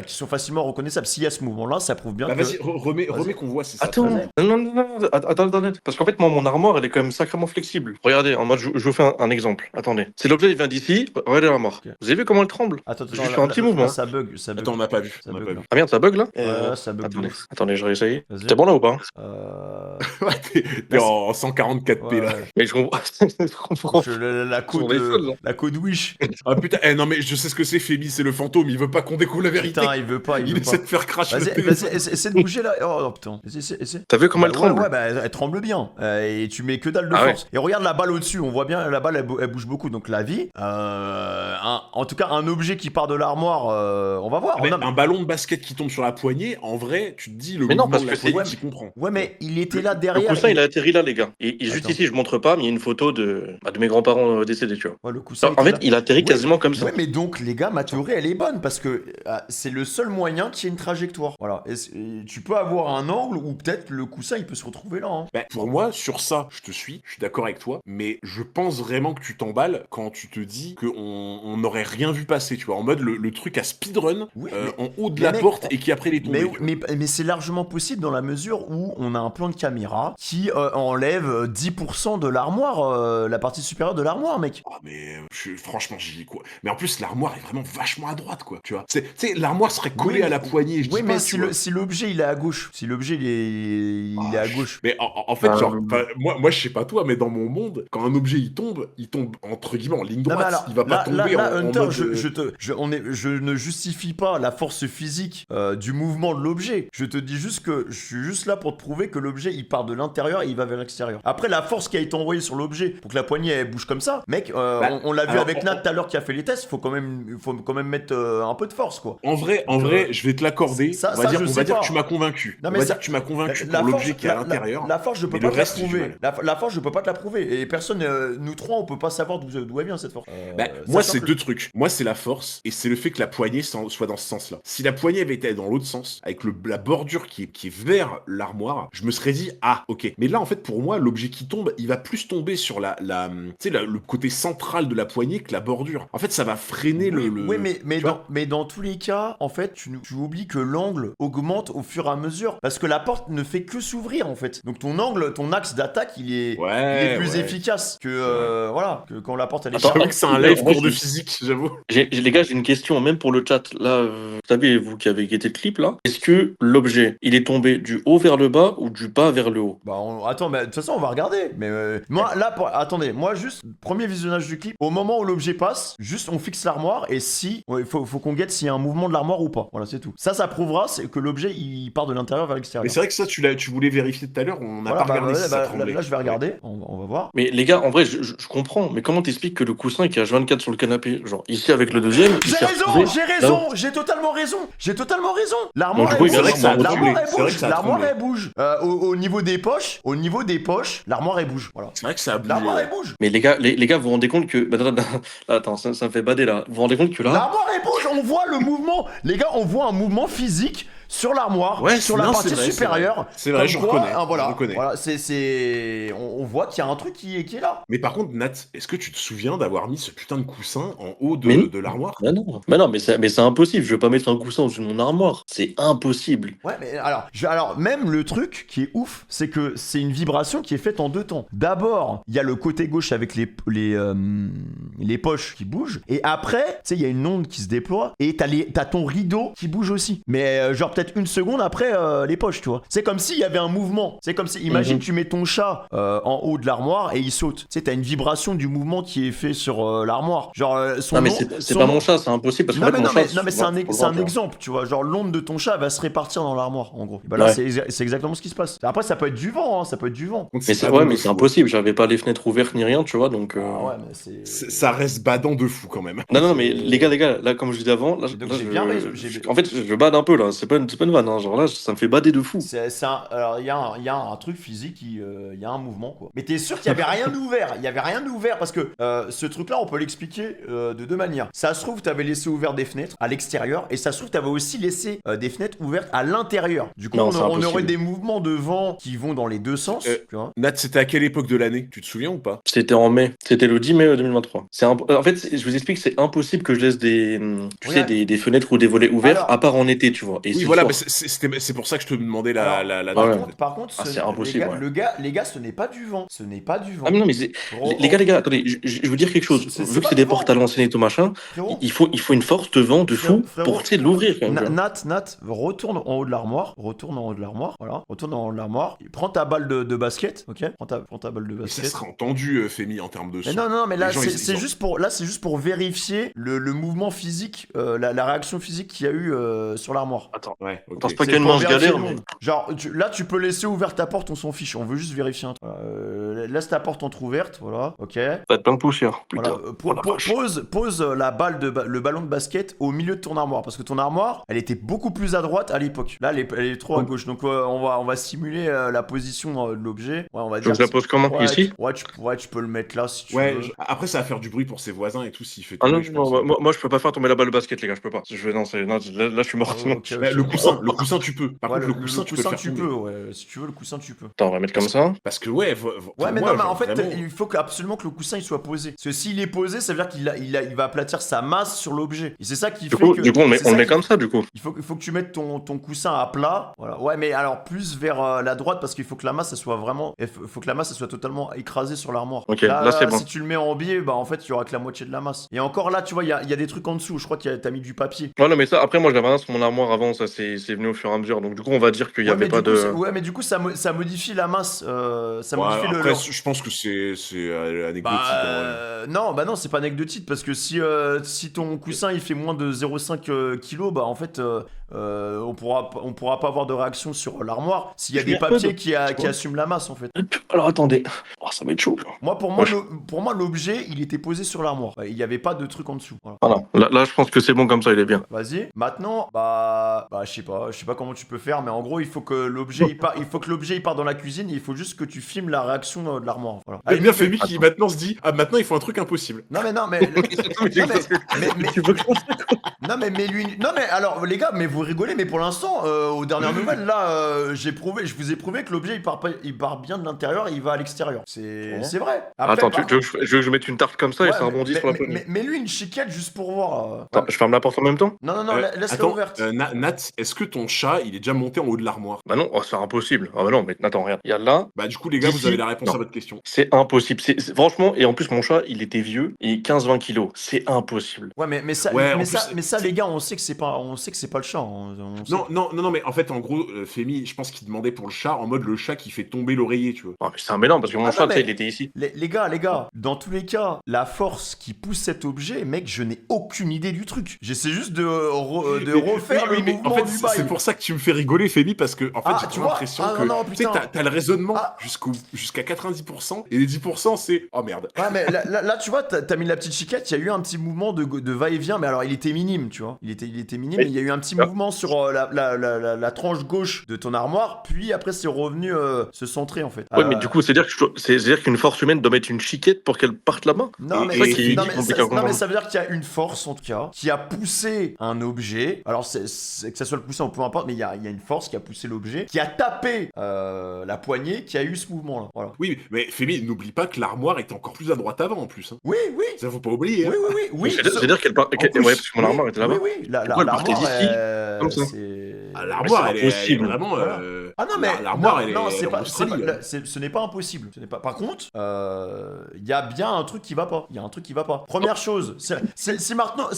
qui sont facilement reconnaissables. indéfinissable. S'il y a ce mouvement-là, ça prouve bien Bah que. vas-y, remets qu'on voit, c'est ça. Attends, Vas-y. non, attends, parce qu'en fait, moi, mon armoire, elle est quand même sacrément flexible. Regardez, en mode, je vous fais un exemple. Attendez. C'est l'objet, il vient d'ici, regardez l'armoire. Ok. Vous avez vu comment elle tremble? Attends, Juste faire un petit mouvement. ça bug, ça bug. Attends, on n'a pas vu. Ça On n'a bug, pas là. vu. Ah merde, ça bug là? Ouais, ça bug de Attendez, ouf. attendez, je vais essayer. Vas-y. T'es bon là ou pas? Ouais, t'es en 144p là. Ouais. Mais je comprends. Je comprends. La Sur code, les sols, là. la code Wish. Ah putain, non mais je sais ce que c'est, Fébi, c'est le fantôme, il veut pas qu'on découvre la vérité. Putain, il veut pas, il veut essaie pas. de faire crash le Vas-y, téléphone. essaie de bouger là. Oh putain. Essaie. T'as vu comment elle Bah, tremble? ouais, bah elle tremble bien. Et tu mets que dalle de Ah ouais. force. Et regarde la balle au-dessus, on voit bien la balle elle bouge beaucoup. Donc la vie, en tout cas un objet qui part de l'armoire, on va voir. Mais Non, mais- un ballon de basket qui tombe sur la poignée, en vrai, tu te dis le Mais non, mouvement parce de que la c'est- poignée, tu comprends. Ouais, mais il était là Le derrière. coussin, il a atterri là, les gars. Et juste Attends. ici, je montre pas, mais il y a une photo de mes grands-parents décédés, tu vois. Ouais, le coussin Alors, en était fait, là. il a atterri Ouais. quasiment comme ça. Ouais, mais donc, les gars, ma théorie, elle est bonne parce que c'est le seul moyen qu'il y ait une trajectoire. Voilà. Et tu peux avoir un angle où peut-être le coussin, il peut se retrouver là. Hein. Bah, pour moi, sur ça, je te suis, je suis d'accord avec toi, mais je pense vraiment que tu t'emballes quand tu te dis qu'on n'aurait rien vu passer, tu vois, en mode le truc à speedrun Oui, en haut de mais la mec, porte et qui après est tombé. Mais, tu vois. mais c'est largement possible dans la mesure où on a un plan de caméra qui enlève 10% de l'armoire, la partie supérieure de l'armoire, mec. Ah, mais franchement, j'y quoi. Mais en plus, l'armoire est vraiment vachement à droite, quoi, tu vois. Tu sais, l'armoire serait collée Oui, à la poignée, je Oui, dis mais pas, si, tu vois. si l'objet il est à gauche, si l'objet il est à gauche. Mais en fait, genre, moi, je sais pas toi, mais dans mon monde, quand un objet il tombe entre guillemets en ligne Non, mais droite. alors, Il va pas tomber là, en Hunter, mode. je ne justifie pas la force physique du mouvement de l'objet. Je te dis juste que je suis juste là pour te prouver que l'objet il part de l'intérieur et il va vers l'extérieur. Après, la force qui a été envoyée sur l'objet pour que la poignée elle bouge comme ça, mec, on l'a vu alors, avec Nat tout à l'heure qui a fait les tests. Faut quand même mettre un peu de force, quoi. En vrai, je vais te l'accorder. ça, On va dire, je on sais va dire pas. que tu m'as convaincu. Non, on mais va ça- dire que tu m'as convaincu La pour force, l'objet qui est à l'intérieur. la force, je peux mais pas le te la reste, j'ai du prouver. mal. La force, je peux pas te la prouver. Et personne, nous trois, on peut pas savoir d'où elle vient cette force. Bah, moi, Sachant c'est que- deux trucs. Moi, c'est la force et c'est le fait que la poignée soit dans ce sens-là. Si la poignée avait été dans l'autre sens, avec la bordure qui est vers l'armoire, je me serais dit, ah, ok. Mais là, en fait, pour moi, l'objet qui tombe, il va plus tomber sur le côté central de la poignée que la bordure. En fait, ça va freiner le. Oui, mais, tu vois. dans tous les cas, en fait, tu oublies que l'angle augmente au fur et à mesure. Parce que la porte ne fait que s'ouvrir, en fait. Donc ton axe d'attaque, il est plus efficace que, voilà, que quand la porte elle est Attends, C'est vrai fermée. que c'est un live cours de physique, j'avoue. Les gars, j'ai une question, même pour le chat. Là, vous savez, vous qui avez guetté le clip, là, est-ce que l'objet, il est tombé du haut vers le bas ou du bas vers le haut? Bah, attends, mais de toute façon, on va regarder. Mais moi, là, attendez, moi, juste, premier visionnage du clip, au moment où l'objet passe, juste on fixe l'armoire et si, il faut qu'on guette s'il y a un mouvement de l'armoire ou pas. Voilà, c'est tout. Ça prouvera que l'objet il part de l'intérieur vers Mais l'extérieur. c'est vrai que ça, tu voulais vérifier tout à l'heure, on n'a Voilà, pas regardé si ça là, tremblait. là, je vais regarder, on va voir. Mais les gars, en vrai, je comprends. Mais comment t'expliques que le coussin qui est H24 sur le canapé, genre ici avec le deuxième, il J'ai s'est raison, retrouvé j'ai là raison, j'ai totalement raison, j'ai totalement raison. L'armoire Donc, elle du coup, bouge, c'est vrai que ça a l'armoire tremblé. elle C'est vrai bouge, que ça a l'armoire tremblé. elle bouge. Au niveau des poches, l'armoire elle bouge. Voilà. C'est vrai que ça a bougé. L'armoire elle bouge. Mais les gars, vous vous rendez compte que. Bah, attends, ça me fait bader là. Vous vous rendez compte que là. L'armoire elle bouge, on voit le mouvement. Les gars, on voit un mouvement physique sur l'armoire, Ouais, sur la non, partie c'est vrai, supérieure. c'est vrai, Comme je quoi, reconnais, voilà, je reconnais. voilà, on voit qu'il y a un truc qui est là. Mais par contre, Nat, est-ce que tu te souviens d'avoir mis ce putain de coussin en haut Mais- de l'armoire? Bah non, mais c'est impossible. Je vais pas mettre un coussin au-dessus de mon armoire. C'est impossible. Ouais, mais alors même le truc qui est ouf, c'est que c'est une vibration qui est faite en deux temps. D'abord, il y a le côté gauche avec les poches qui bougent, et après, tu sais, il y a une onde qui se déploie, et t'as ton rideau qui bouge aussi. Mais genre peut-être une seconde après les poches, tu vois. C'est comme s'il y avait un mouvement. C'est comme si, imagine, tu mets ton chat en haut de l'armoire et il saute. Tu sais, t'as une vibration du mouvement qui est fait sur l'armoire. Genre son Non, mais nom- c'est son pas nom- mon chat, c'est impossible parce que non, mais, mon chat. non, mais c'est un, faut le c'est un voir, exemple, tu vois. Genre, l'onde de ton chat va se répartir dans l'armoire, en gros. Bah là, Ouais. c'est exactement ce qui se passe. Après, ça peut être du vent, hein, ça peut être du vent. Donc Mais c'est badant ouais, de mais c'est fou. impossible. J'avais pas les fenêtres ouvertes ni rien, tu vois, donc. Ah ouais, mais c'est. Ça reste badant de fou quand même. Non, mais les gars, là, comme je disais avant, là, Donc, là, j'ai je- bien raison, En fait, je bade un peu là. C'est pas une vanne, hein. Genre là, ça me fait bader de fou. Alors, il y a un truc physique, il y a un mouvement, quoi. Mais t'es sûr qu'il y avait rien d'ouvert. Il y avait rien d'ouvert parce que ce truc-là, on peut l'expliquer de deux manières. Ça se trouve, t'avais laissé ouvert des fenêtres à l'extérieur et ça se trouve, t'avais aussi laissé des fenêtres ouvertes à l'intérieur. Du coup, Non, on c'est aurait impossible. des mouvements de vent qui vont dans les deux sens, tu vois. Nat, c'était à quelle époque de l'année? Tu te souviens ou pas? C'était en mai. C'était le 10 mai 2023. En fait, je vous explique, c'est impossible que je laisse des Regarde. des fenêtres ou des volets ouverts, Alors- à part en été, tu vois. Et Oui, si voilà, voilà, mais c'est pour ça que je te demandais la Par contre, Ah, c'est impossible, les gars, ce n'est pas du vent. Ce n'est pas du vent. Ah mais non, mais les gars, attendez, je veux dire quelque chose. C'est Vu que pas c'est des du vent. portes à l'ancienne et tout machin, Frérot, il faut une force de vent de fou Frérot, pour, tu sais, l'ouvrir quand même. tu vois. Nat, retourne en haut de l'armoire. Voilà. Retourne en haut de l'armoire. Prends ta balle de basket, ok? Prends ta balle de Mais ça basket. sera entendu, Femi, en termes de son. Mais non, mais là, Les gens, c'est ils ont- juste pour vérifier le mouvement physique, la réaction physique qu'il y a eu sur l'armoire. Attends, Ouais, ok. pense pas C'est qu'il y a une pour manche vérifier galère, le mais. monde. Genre, là, tu peux laisser ouverte ta porte, on s'en fiche. On veut juste vérifier un truc. Voilà, laisse ta porte entrouverte, voilà, ok. Ça va être plein de poussière. Putain. Voilà, Oh la vache. pose la balle le ballon de basket au milieu de ton armoire parce que ton armoire, elle était beaucoup plus à droite à l'époque. Là, elle est trop à gauche. Donc, on va simuler la position de l'objet. Ouais, on va Je dire. la pose comment? Ouais, Ici? tu peux le mettre là si tu Ouais, veux. après, ça va faire du bruit pour ses voisins et tout s'il fait Ah tomber, non, je non, pense. moi je peux pas faire tomber la balle de basket, les gars, je peux pas. Non, là je suis mort. Oh, ok, Mais ok. le coussin, tu peux. Par Ouais, contre, le coussin, tu peux le faire tu tomber. peux, ouais. Si tu veux, le coussin, tu peux. Attends, on va mettre comme ça. Parce que, ouais, Ouais, mais moi, non, mais genre, en fait, vraiment- il faut absolument que le coussin il soit posé. Parce que s'il est posé, ça veut dire il va aplatir sa masse sur l'objet. Et c'est ça qui Du fait coup, que. on c'est le ça met qui- comme ça, du coup. Il faut que tu mettes ton coussin à plat. Voilà. Ouais, mais alors plus vers la droite parce qu'il faut que la masse elle soit vraiment. Faut que la masse elle soit totalement écrasée sur l'armoire. Ok, là, c'est bon. Si tu le mets en biais, bah en fait, il y aura que la moitié de la masse. Et encore là, tu vois, il y a des trucs en dessous. Je crois que t'as mis du papier. Ouais, non, mais ça, après, moi j'avais un sur mon armoire avant, ça c'est venu au fur et à mesure. Donc, du coup, on va dire qu'il y Ouais, avait mais pas du coup, de. ouais, mais du coup, ça modifie la masse. Ça Ouais, modifie après, le. je pense que c'est anecdotique. Bah, en vrai. non, c'est pas anecdotique parce que si ton coussin il fait moins de 0,5 kg, bah en fait on pourra pas avoir de réaction sur l'armoire s'il y a Je des m'y papiers reconnais, qui assument la masse en fait. Alors, attendez. Oh, ça va être chaud. Pour moi l'objet il était posé sur l'armoire. Il n'y avait pas de truc en dessous. Voilà. Voilà. Là, je pense que c'est bon comme ça, il est bien. Vas-y. Maintenant, je sais pas comment tu peux faire, mais en gros, il faut que l'objet il part dans la cuisine. Et il faut juste que tu filmes la réaction de l'armoire. Voilà. J'aime bien Femi qui maintenant se dit maintenant il faut un truc impossible. Non mais non mais alors les gars, mais vous rigolez, mais pour l'instant, aux dernières nouvelles là, je vous ai prouvé que l'objet il part bien de l'intérieur et il va à l'extérieur. C'est vrai. Après, Attends, tu veux que je mette une tarte comme ça et ouais, ça rebondit sur la poignée? mais lui une chiquette juste pour voir. Attends, je ferme la porte en même temps? Non, laisse-la Attends, ouverte. Nat, est-ce que ton chat il est déjà monté en haut de l'armoire? Bah non, c'est impossible. Ah bah non, mais attends, regarde. Il y a là, Bah du coup les gars, vous D'ici- avez la réponse non. à votre question. c'est impossible. Franchement, et en plus, mon chat, il était vieux et 15-20 kilos. C'est impossible. Ouais, mais ça, Ouais, en mais, plus, ça, mais ça, les gars, on sait que c'est pas le chat. On sait. Non, mais en fait, en gros, Femi, je pense qu'il demandait pour le chat, en mode le chat qui fait tomber l'oreiller, tu vois. Ah, mais c'est un mélange parce que mon Ah, chat, non, tu sais, mais- il était ici. Les gars, dans tous les cas, la force qui pousse cet objet, mec, je n'ai aucune idée du truc. J'essaie juste de refaire Oui, le mais mouvement en fait, du c'est bail. pour ça que tu me fais rigoler, Femi, parce que en fait, j'ai tu toujours vois l'impression Ah, que non, tu sais, putain. t'as le raisonnement Ah. jusqu'à 90%, et les 10%, c'est oh merde. Ouais, mais là, tu vois, t'as mis la petite chiquette, il y a eu un petit mouvement de va-et-vient, mais alors il était minime, tu vois. Il était minime, Mais- mais il y a eu un petit Ah. mouvement sur la tranche gauche de ton armoire, puis après c'est revenu se centrer en fait. Ouais, mais du coup, c'est-à-dire qu'une force humaine doit mettre une chiquette pour qu'elle parte là-bas? Non, Et- mais, et- c'est- et- non, et- mais compliqué ça, à non, mais comprendre. ça veut dire qu'il y a une force, en tout cas, qui a poussé un objet. Alors, que ça soit le coussin ou peu importe, mais il y a une force qui a poussé l'objet, qui a tapé la poignée, qui a eu ce mouvement-là. Voilà. Oui, mais Femi, n'oublie pas que l'armoire était encore plus à droite avant en plus. Hein. Oui. Ça faut pas oublier. Oui, Hein. oui. C'est-à-dire qu'elle part. En plus, Ouais, parce que mon armoire était là-bas. Oui. Pourquoi elle partait L'armoire, d'ici Comme ça. c'est. Ah, l'armoire, c'est elle est impossible. vraiment. Voilà. Ah non, mais. L'armoire, elle non, est c'est en pas, Australie, hein. ce n'est pas impossible. Par contre, il y a bien un truc qui va pas. Première chose, si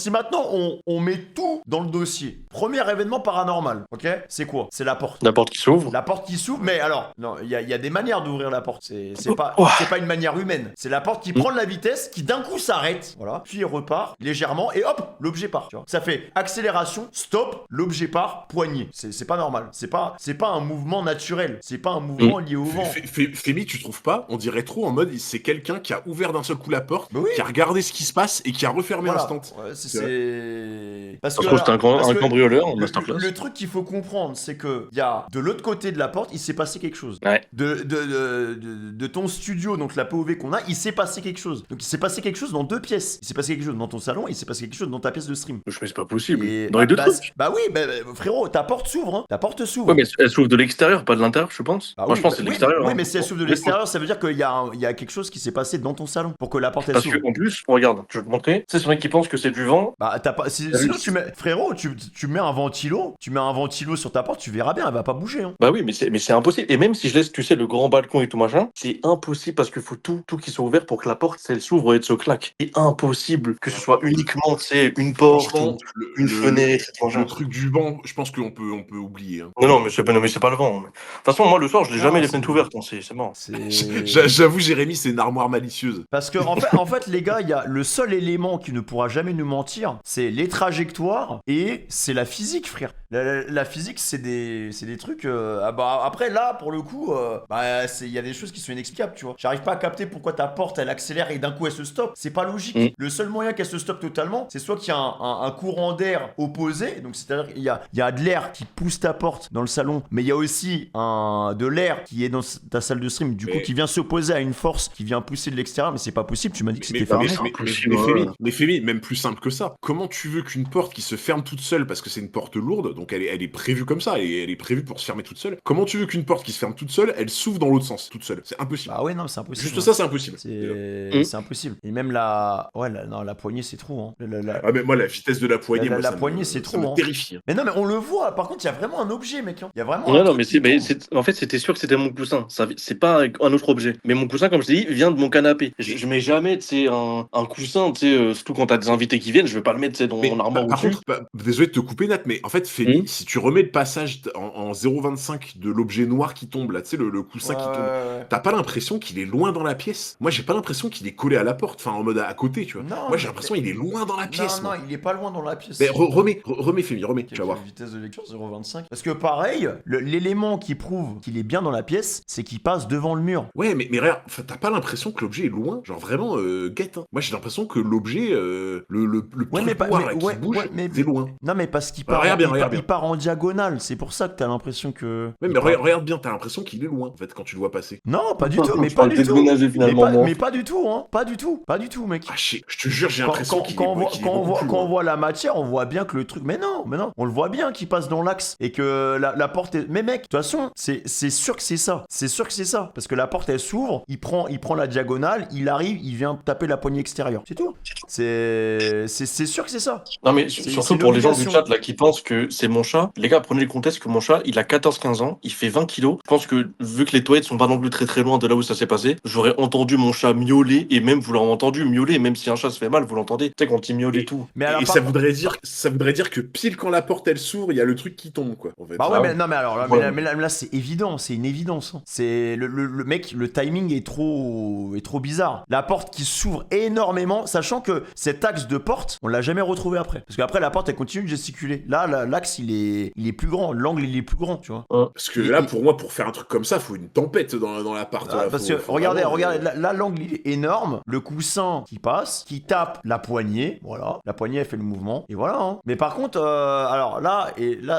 maintenant on met tout dans le dossier. Premier événement paranormal, ok? C'est quoi? C'est la porte. La porte qui s'ouvre. La porte qui s'ouvre, mais alors, non, il y a des manières d'ouvrir la porte. C'est pas une manière humaine. C'est la porte qui prend de la vitesse, qui d'un coup s'arrête, voilà, puis repart légèrement et hop, l'objet part. Tu vois. Ça fait accélération, stop, l'objet part, poignée. C'est pas normal. C'est pas un mouvement naturel. C'est pas un mouvement lié au vent. Femi, tu trouves pas? On dirait trop en mode c'est quelqu'un qui a ouvert d'un seul coup la porte, Bah oui. qui a regardé ce qui se passe et qui a refermé Voilà. instant. Ouais, Ça se trouve, c'était un cambrioleur en masterclass. Le truc qu'il faut comprendre, c'est que il y a de l'autre côté de la porte, il s'est passé quelque chose. Ouais. De ton studio, donc la POV qu'on a, il s'est passé quelque chose. Donc il s'est passé quelque chose dans deux pièces. Il s'est passé quelque chose dans ton salon, il s'est passé quelque chose dans ta pièce de stream. Je mais c'est pas possible. Et- Dans les deux trucs. frérot, ta porte s'ouvre, hein. Ta porte s'ouvre. Ouais, mais elle s'ouvre de l'extérieur. l'extérieur, pas de l'intérieur, je pense. Bah Moi, oui, je pense bah que c'est de oui, l'extérieur. oui, Hein. mais si elle s'ouvre de Mais je pense- l'extérieur, ça veut dire qu'il y a quelque chose qui s'est passé dans ton salon pour que la porte elle Parce s'ouvre. que en plus, regarde, je vais te montrer. Tu sais, c'est vrai qui pense que c'est du vent. Bah t'as pas. T'as vu Sinon frérot, tu mets un ventilo sur ta porte, tu verras bien, elle va pas bouger. Hein. Bah oui, mais c'est impossible. Et même si je laisse, tu sais, le grand balcon et tout machin, c'est impossible parce qu'il faut tout qui soit ouvert pour que la porte, si elle s'ouvre et elle se claque. C'est impossible que ce soit uniquement, tu sais, une porte ou Franchement, une fenêtre, tout le machin. truc du banc, je pense on peut oublier. Hein. Non, mais c'est pas le vent. Mais... De toute façon, moi, le soir, je l'ai Non, jamais les c'est- fenêtres ouvertes. Hein, c'est mort. C'est. J'avoue, Jérémy, c'est une armoire malicieuse. Parce que en fait, les gars, il y a le seul élément qui ne pourra jamais nous mentir, c'est les trajectoires et c'est la physique, frère. La physique, c'est des trucs. Bah après là, pour le coup, il y a des choses qui sont inexplicables, tu vois. J'arrive pas à capter pourquoi ta porte elle accélère et d'un coup elle se stoppe. C'est pas logique. Mm. Le seul moyen qu'elle se stoppe totalement, c'est soit qu'il y a un courant d'air opposé, donc c'est-à-dire qu'il y a de l'air qui pousse ta porte dans le salon, mais il y a aussi de l'air qui est dans ta salle de stream, du coup Mais- qui vient s'opposer à une force qui vient pousser de l'extérieur, mais c'est pas possible. Tu m'as dit que c'était Mais, fermé. Fémi, même plus simple que ça. Comment tu veux qu'une porte qui se ferme toute seule, parce que c'est une porte lourde, donc elle est prévue comme ça, elle est prévue pour se fermer toute seule. Comment tu veux qu'une porte qui se ferme toute seule, elle s'ouvre dans l'autre sens, toute seule? C'est impossible. Bah ouais, non, c'est impossible. Juste ça, c'est impossible. C'est impossible. Et même la poignée, c'est trop. Hein. Ah, mais moi, la vitesse de la poignée, La moi, ça poignée, me- c'est ça trop, me hein. terrifie. Hein. Mais non, mais on le voit. Par contre, il y a vraiment un objet, mec. Hein. Il y a vraiment. Ouais, un non, truc mais qui tourne. en fait, c'était sûr que c'était mon coussin. C'est pas un autre objet. Mais mon coussin, comme je t'ai dit, vient de mon canapé. Je mets jamais, tu sais, un coussin, tu sais, surtout quand t'as des invités qui viennent, je vais pas le mettre, tu sais, dans Mais mon armoire par au-dessus. contre, désolé de te couper, Nat, mais en fait, Fémi, si tu remets le passage en 0,25 de l'objet noir qui tombe, là, tu sais, le coussin qui tombe, Ouais. t'as pas l'impression qu'il est loin dans la pièce? Moi, j'ai pas l'impression qu'il est collé à la porte, enfin, en mode à côté, tu vois. Non, Moi, j'ai l'impression qu'il est loin dans la pièce, Non, moi. il est pas loin dans la pièce. Mais remets, Fémi, remets, tu vas voir. Vitesse de lecture 0,25. Parce que pareil, l'élément qui prouve qu'il est bien dans la pièce, c'est qu'il passe devant le mur. Ouais, mais regarde, enfin, t'as pas l'impression que l'objet est loin? Genre vraiment, guette, hein. Moi, j'ai l'impression que l'objet, le Ouais, mais truc noir, là, qui ouais, bouge, ouais, mais c'est loin. Non, mais parce qu'il Ah, part, regarde bien, il regarde part- bien. il part en diagonale. C'est pour ça que t'as l'impression que. Ouais, mais regarde bien, t'as l'impression qu'il est loin, en fait, quand tu le vois passer. Non, pas du Putain, tout. Mais je pas parle du tout. déménager, finalement, moi. Mais pas du tout, hein. Pas du tout, mec. Ah, je te jure, j'ai l'impression qu'il est on voit, qu'il est quand on beaucoup voit- plus quand on loin. voit la matière, on voit bien que le truc. Mais non, on le voit bien qu'il passe dans l'axe et que la porte est. Mais mec, de toute façon, c'est sûr que c'est ça. C'est sûr que c'est ça. Parce que la porte elle s'ouvre, il prend la diagonale, il arrive, il vient taper la poignée extérieure. C'est tout. C'est sûr que c'est ça. Non, mais C'est surtout pour les gens du l'obligation. chat là qui pensent que c'est mon chat. Les gars, prenez le contexte que mon chat, il a 14-15 ans, il fait 20 kilos. Je pense que vu que les toilettes sont pas non plus très très loin de là où ça s'est passé, j'aurais entendu mon chat miauler et même vous l'aurez entendu miauler. Même si un chat se fait mal, vous l'entendez. Tu sais, quand il miaule et tout. Mais alors, Et ça voudrait dire que pile quand la porte elle s'ouvre, il y a le truc qui tombe, quoi. En fait. Bah ouais, Ah mais ouais. non, mais alors là, Ouais. mais là, c'est évident, c'est une évidence. Hein. C'est le mec, le timing est trop bizarre. La porte qui s'ouvre énormément, sachant que cet axe de porte, on l'a jamais retrouvé après. Parce qu'après, la porte, elle continue de gesticuler. Là, l'axe, il est plus grand. L'angle, il est plus grand, tu vois. Parce que là, pour moi, pour faire un truc comme ça, faut une tempête dans l'appart. Ah, là. parce Faut- que faut regardez, vraiment, là, l'angle il est énorme, le coussin qui passe, qui tape la poignée, voilà, la poignée elle fait le mouvement, et voilà. Hein. Mais par contre, alors là,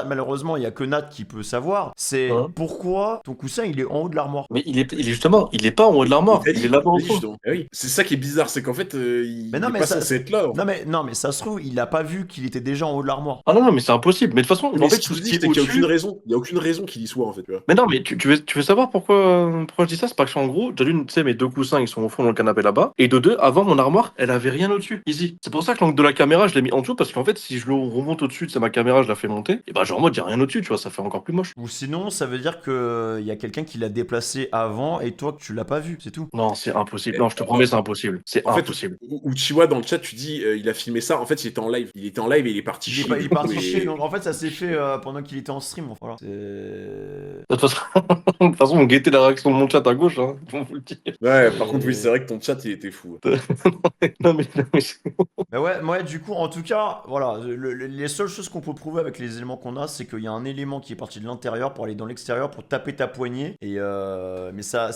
malheureusement, il y a que Nat qui peut savoir, c'est Ouais. pourquoi ton coussin il est en haut de l'armoire. Mais il est justement, il est pas en haut de l'armoire. Il a dit, Il est là-bas au il a dit, fond. justement. Eh oui, c'est ça qui est bizarre, c'est qu'en fait, il Mais non, est mais pas ça- censé être là. En fait. Non mais ça se trouve, il a pas vu qu'il était déjà en haut de l'armoire. Ah non, mais c'est impossible. Mais de toute façon, Mais en fait, ce tout que ce je qui dis, est c'est qu'il y a au-dessus. aucune raison. Il y a aucune raison qu'il y soit, en fait. Tu vois. Mais non, mais tu veux savoir pourquoi je dis ça? C'est parce qu'en gros, de l'une, tu sais, mes deux coussins, ils sont au fond dans le canapé là-bas. Et de deux, avant mon armoire, elle avait rien au-dessus. Ici. C'est pour ça que l'angle de la caméra, je l'ai mis en dessous. Parce qu'en fait, si je le remonte au-dessus, c'est ma caméra, je la fais monter. Et bah, genre, en mode, il y a rien au-dessus, tu vois, ça fait encore plus moche. Ou sinon, ça veut dire que il y a quelqu'un qui l'a déplacé avant et toi que tu l'as pas vu, c'est tout. Non, c'est impossible. Non, je te promets, c'est impossible. C'est En fait, impossible. Uchiwa, dans le chat, tu dis, il a filmé ça. En fait, il était en live. Il était en live et il est parti Il chier. est du parti coup, et- chier, donc en fait ça s'est fait pendant qu'il était en stream. Voilà. C'est... De toute façon, de toute façon, on guettait la réaction de mon chat à gauche, hein. On vous le dit. Ouais, par contre, oui, c'est vrai que ton chat, il était fou. non, mais Mais ouais, du coup, en tout cas, voilà, les seules choses qu'on peut prouver avec les éléments qu'on a, c'est qu'il y a un élément qui est parti de l'intérieur pour aller dans l'extérieur pour taper ta poignée. Et mais ça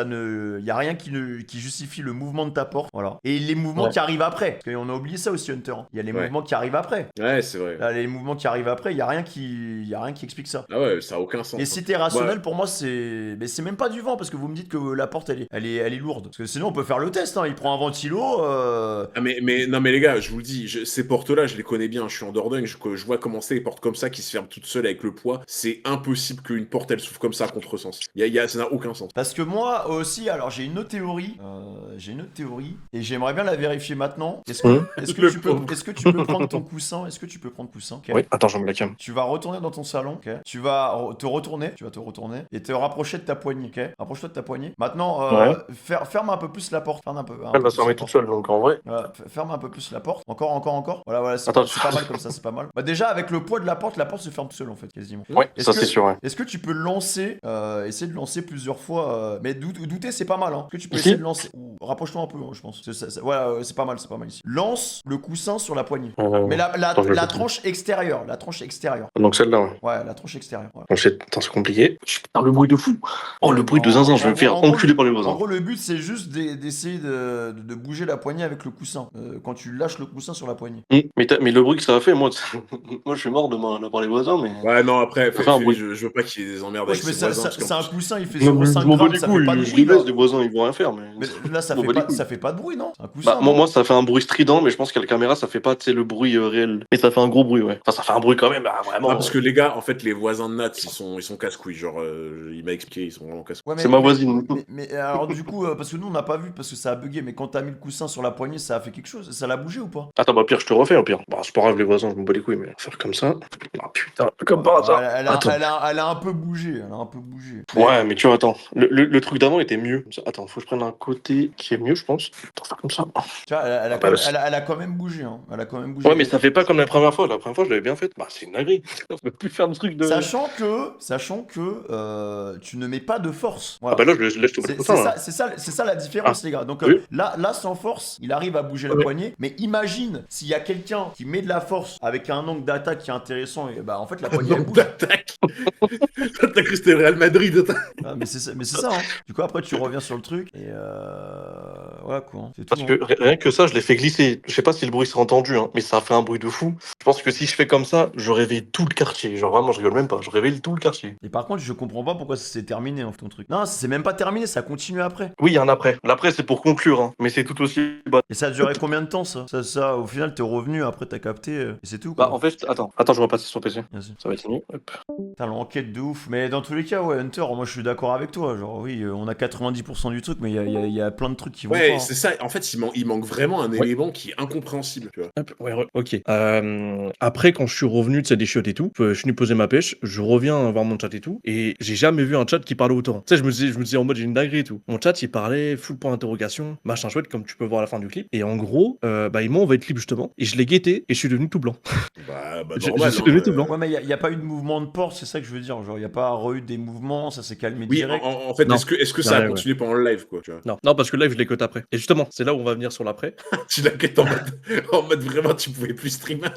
ne, il y a rien qui justifie le mouvement de ta porte, voilà. Et les mouvements Ouais. qui arrivent après, parce qu'on a oublié ça aussi, Hunter. Il y a les Ouais. mouvements qui arrivent après. Ouais, c'est vrai. Là, les mouvements qui arrivent après, il y a rien qui explique ça. Ah ouais, ça a aucun sens. Et si t'es rationnel, Ouais. pour moi, mais c'est même pas du vent parce que vous me dites que la porte elle est lourde. Parce que sinon on peut faire le test. Hein. Il prend un ventilo. Ah non mais les gars, je vous le dis, ces portes-là, je les connais bien. Je suis en Dordogne, je vois comment c'est les portes comme ça qui se ferment toutes seules avec le poids. C'est impossible impossible qu'une porte elle s'ouvre comme ça à contresens. Ça n'a aucun sens. Parce que moi aussi, alors j'ai une autre théorie, et j'aimerais bien la vérifier maintenant. Est-ce que tu peux prendre ton coussin? Est-ce que tu peux prendre coussin? Ok. Oui, attends, je me la calme. Tu vas retourner dans ton salon, ok. Tu vas te retourner et te rapprocher de ta poignée, ok. Rapproche-toi de ta poignée. Maintenant, ferme un peu plus la porte. Ferme un peu. Elle va se fermer toute seule, donc en vrai. Voilà, ferme un peu plus la porte. Encore. Voilà, c'est Attends, pas mal comme ça, c'est pas mal. Bah déjà, avec le poids de la porte se ferme tout seul en fait, quasiment. Ouais, ça c'est sûr, ouais. Est-ce que tu peux lancer, essayer de lancer plusieurs fois, mais douter c'est pas mal, hein. Est-ce que tu peux Ici essayer de lancer rapproche-toi un peu, hein, je pense. Ouais, c'est pas mal ici. Lance le coussin sur la poignée. Mais la tranche extérieure, Donc celle-là, ouais. Ouais, la tranche extérieure. Ouais. Attends, c'est compliqué. Putain, le bruit de fou. Oh, le bruit de zinzin, je vais me faire enculer par les voisins. En gros, le but c'est juste d'essayer de bouger la poignée avec le coussin. Quand tu lâches le coussin sur la poignée. Mais le bruit que ça a fait, moi je suis mort de par les voisins, mais. Ouais, non, après, un bruit. je veux pas qu'il y ait des emmerdes Ouais, avec mais ses voisins. c'est un coussin, il fait Non, 0,5 je m'en bats grammes, les ça fait pas de couilles, je bruit les laisse, là. les voisins, ils vont rien faire, mais. Mais là, ça fait pas de bruit, non? Un coussin. Bah, moi, ça fait un bruit strident, mais je pense qu'à la caméra, ça fait pas, tu sais, le bruit réel. Mais ça fait un gros bruit, ouais. Enfin, ça fait un bruit quand même, bah, vraiment. Ah, parce que les gars, en fait, les voisins de Nat, ils sont casse-couilles. Genre, il m'a expliqué, ils sont vraiment casse-couilles. Ouais, c'est ma voisine. Mais alors, du coup, parce que nous, on n'a pas vu, parce que ça a bugué, mais quand t'as mis le coussin sur la poignée, ça a fait quelque chose? Ça l'a bougé ou pas? Attends, bah, pire, je te refais, au pire. Bah, c'est pas grave, les voisins, je me bats les couilles, mais faire comme ça. Ah, putain, comme par hasard. Elle a un peu bougé. Ouais, mais tu vois, attends. Le truc d'avant était mieux. Attends, faut que je prenne un côté qui est mieux, je pense. Attends, faire comme ça. Tu vois, elle a quand même bougé, hein. Ouais, mais ça fait pas comme la première fois. La première fois, je l'avais bien faite. Bah, c'est une dinguerie. On peut plus faire de truc de. Sachant que tu ne mets pas de force. Voilà. Ah, bah là, je laisse tomber le coussin. C'est ça la différence, les gars. Donc oui. là, sans force, il arrive à bouger la poignée. Mais imagine s'il y a quelqu'un qui met de la force avec un angle d'attaque qui est intéressant, et bah en fait, la poignée elle bouge. D'attaque. T'as cru que c'était le Real Madrid. Ah, mais c'est ça, hein. Du coup, après, tu reviens sur le truc et voilà quoi. Hein. Parce que rien que ça, je l'ai fait glisser. Je sais pas si le bruit s'est entendu, hein, mais ça a fait un bruit de fou. Je pense que si je fais comme ça, je réveille tout le quartier. Genre vraiment, je rigole même pas. Je réveille tout le quartier. Et par contre, je comprends pas pourquoi ça s'est terminé, hein, ton truc. Non, c'est même pas terminé, ça continue après. Oui, il y a un après. L'après, c'est pour conclure, hein, mais c'est tout aussi bas. Et ça a duré combien de temps ça, au final, t'es revenu, après t'as capté, et c'est tout quoi. Bah, en fait, attends, je vais passer sur PC. Merci. Ça va être mieux. Hop. T'as l'enquête de ouf. Mais dans tous les cas, ouais, Hunter, moi je suis d'accord avec toi. Genre, oui, on a 90% du truc, mais il y a plein de trucs qui vont pas. Ouais, c'est ça. En fait, il manque vraiment un élément qui est incompréhensible, tu vois. Hop, ouais, ok. Après, quand je suis revenu de ces chiottes et tout, je suis venu poser ma pêche, je reviens voir mon chat et tout, et j'ai jamais vu un chat qui parlait autant. Tu sais, je me disais en mode j'ai une dinguerie et tout. Mon chat, il parlait full point d'interrogation, machin chouette, comme tu peux voir à la fin du clip. Et en gros, il m'a envoyé le clip justement, et je l'ai guetté, et je suis devenu tout blanc. Bah je normal. suis devenu tout blanc. Ouais, mais il y a pas eu de mouvement de porte, c'est ça que je veux dire. Genre, il y a pas eu des mouvements, ça s'est calmé Oui, direct. en fait, Non. est-ce que ça a continué pendant le live, quoi, tu vois? Non, parce que live, je l'ai cut après. Et justement, c'est là où on va venir sur l'après. Tu l'as quête en mode vraiment, tu pouvais plus streamer.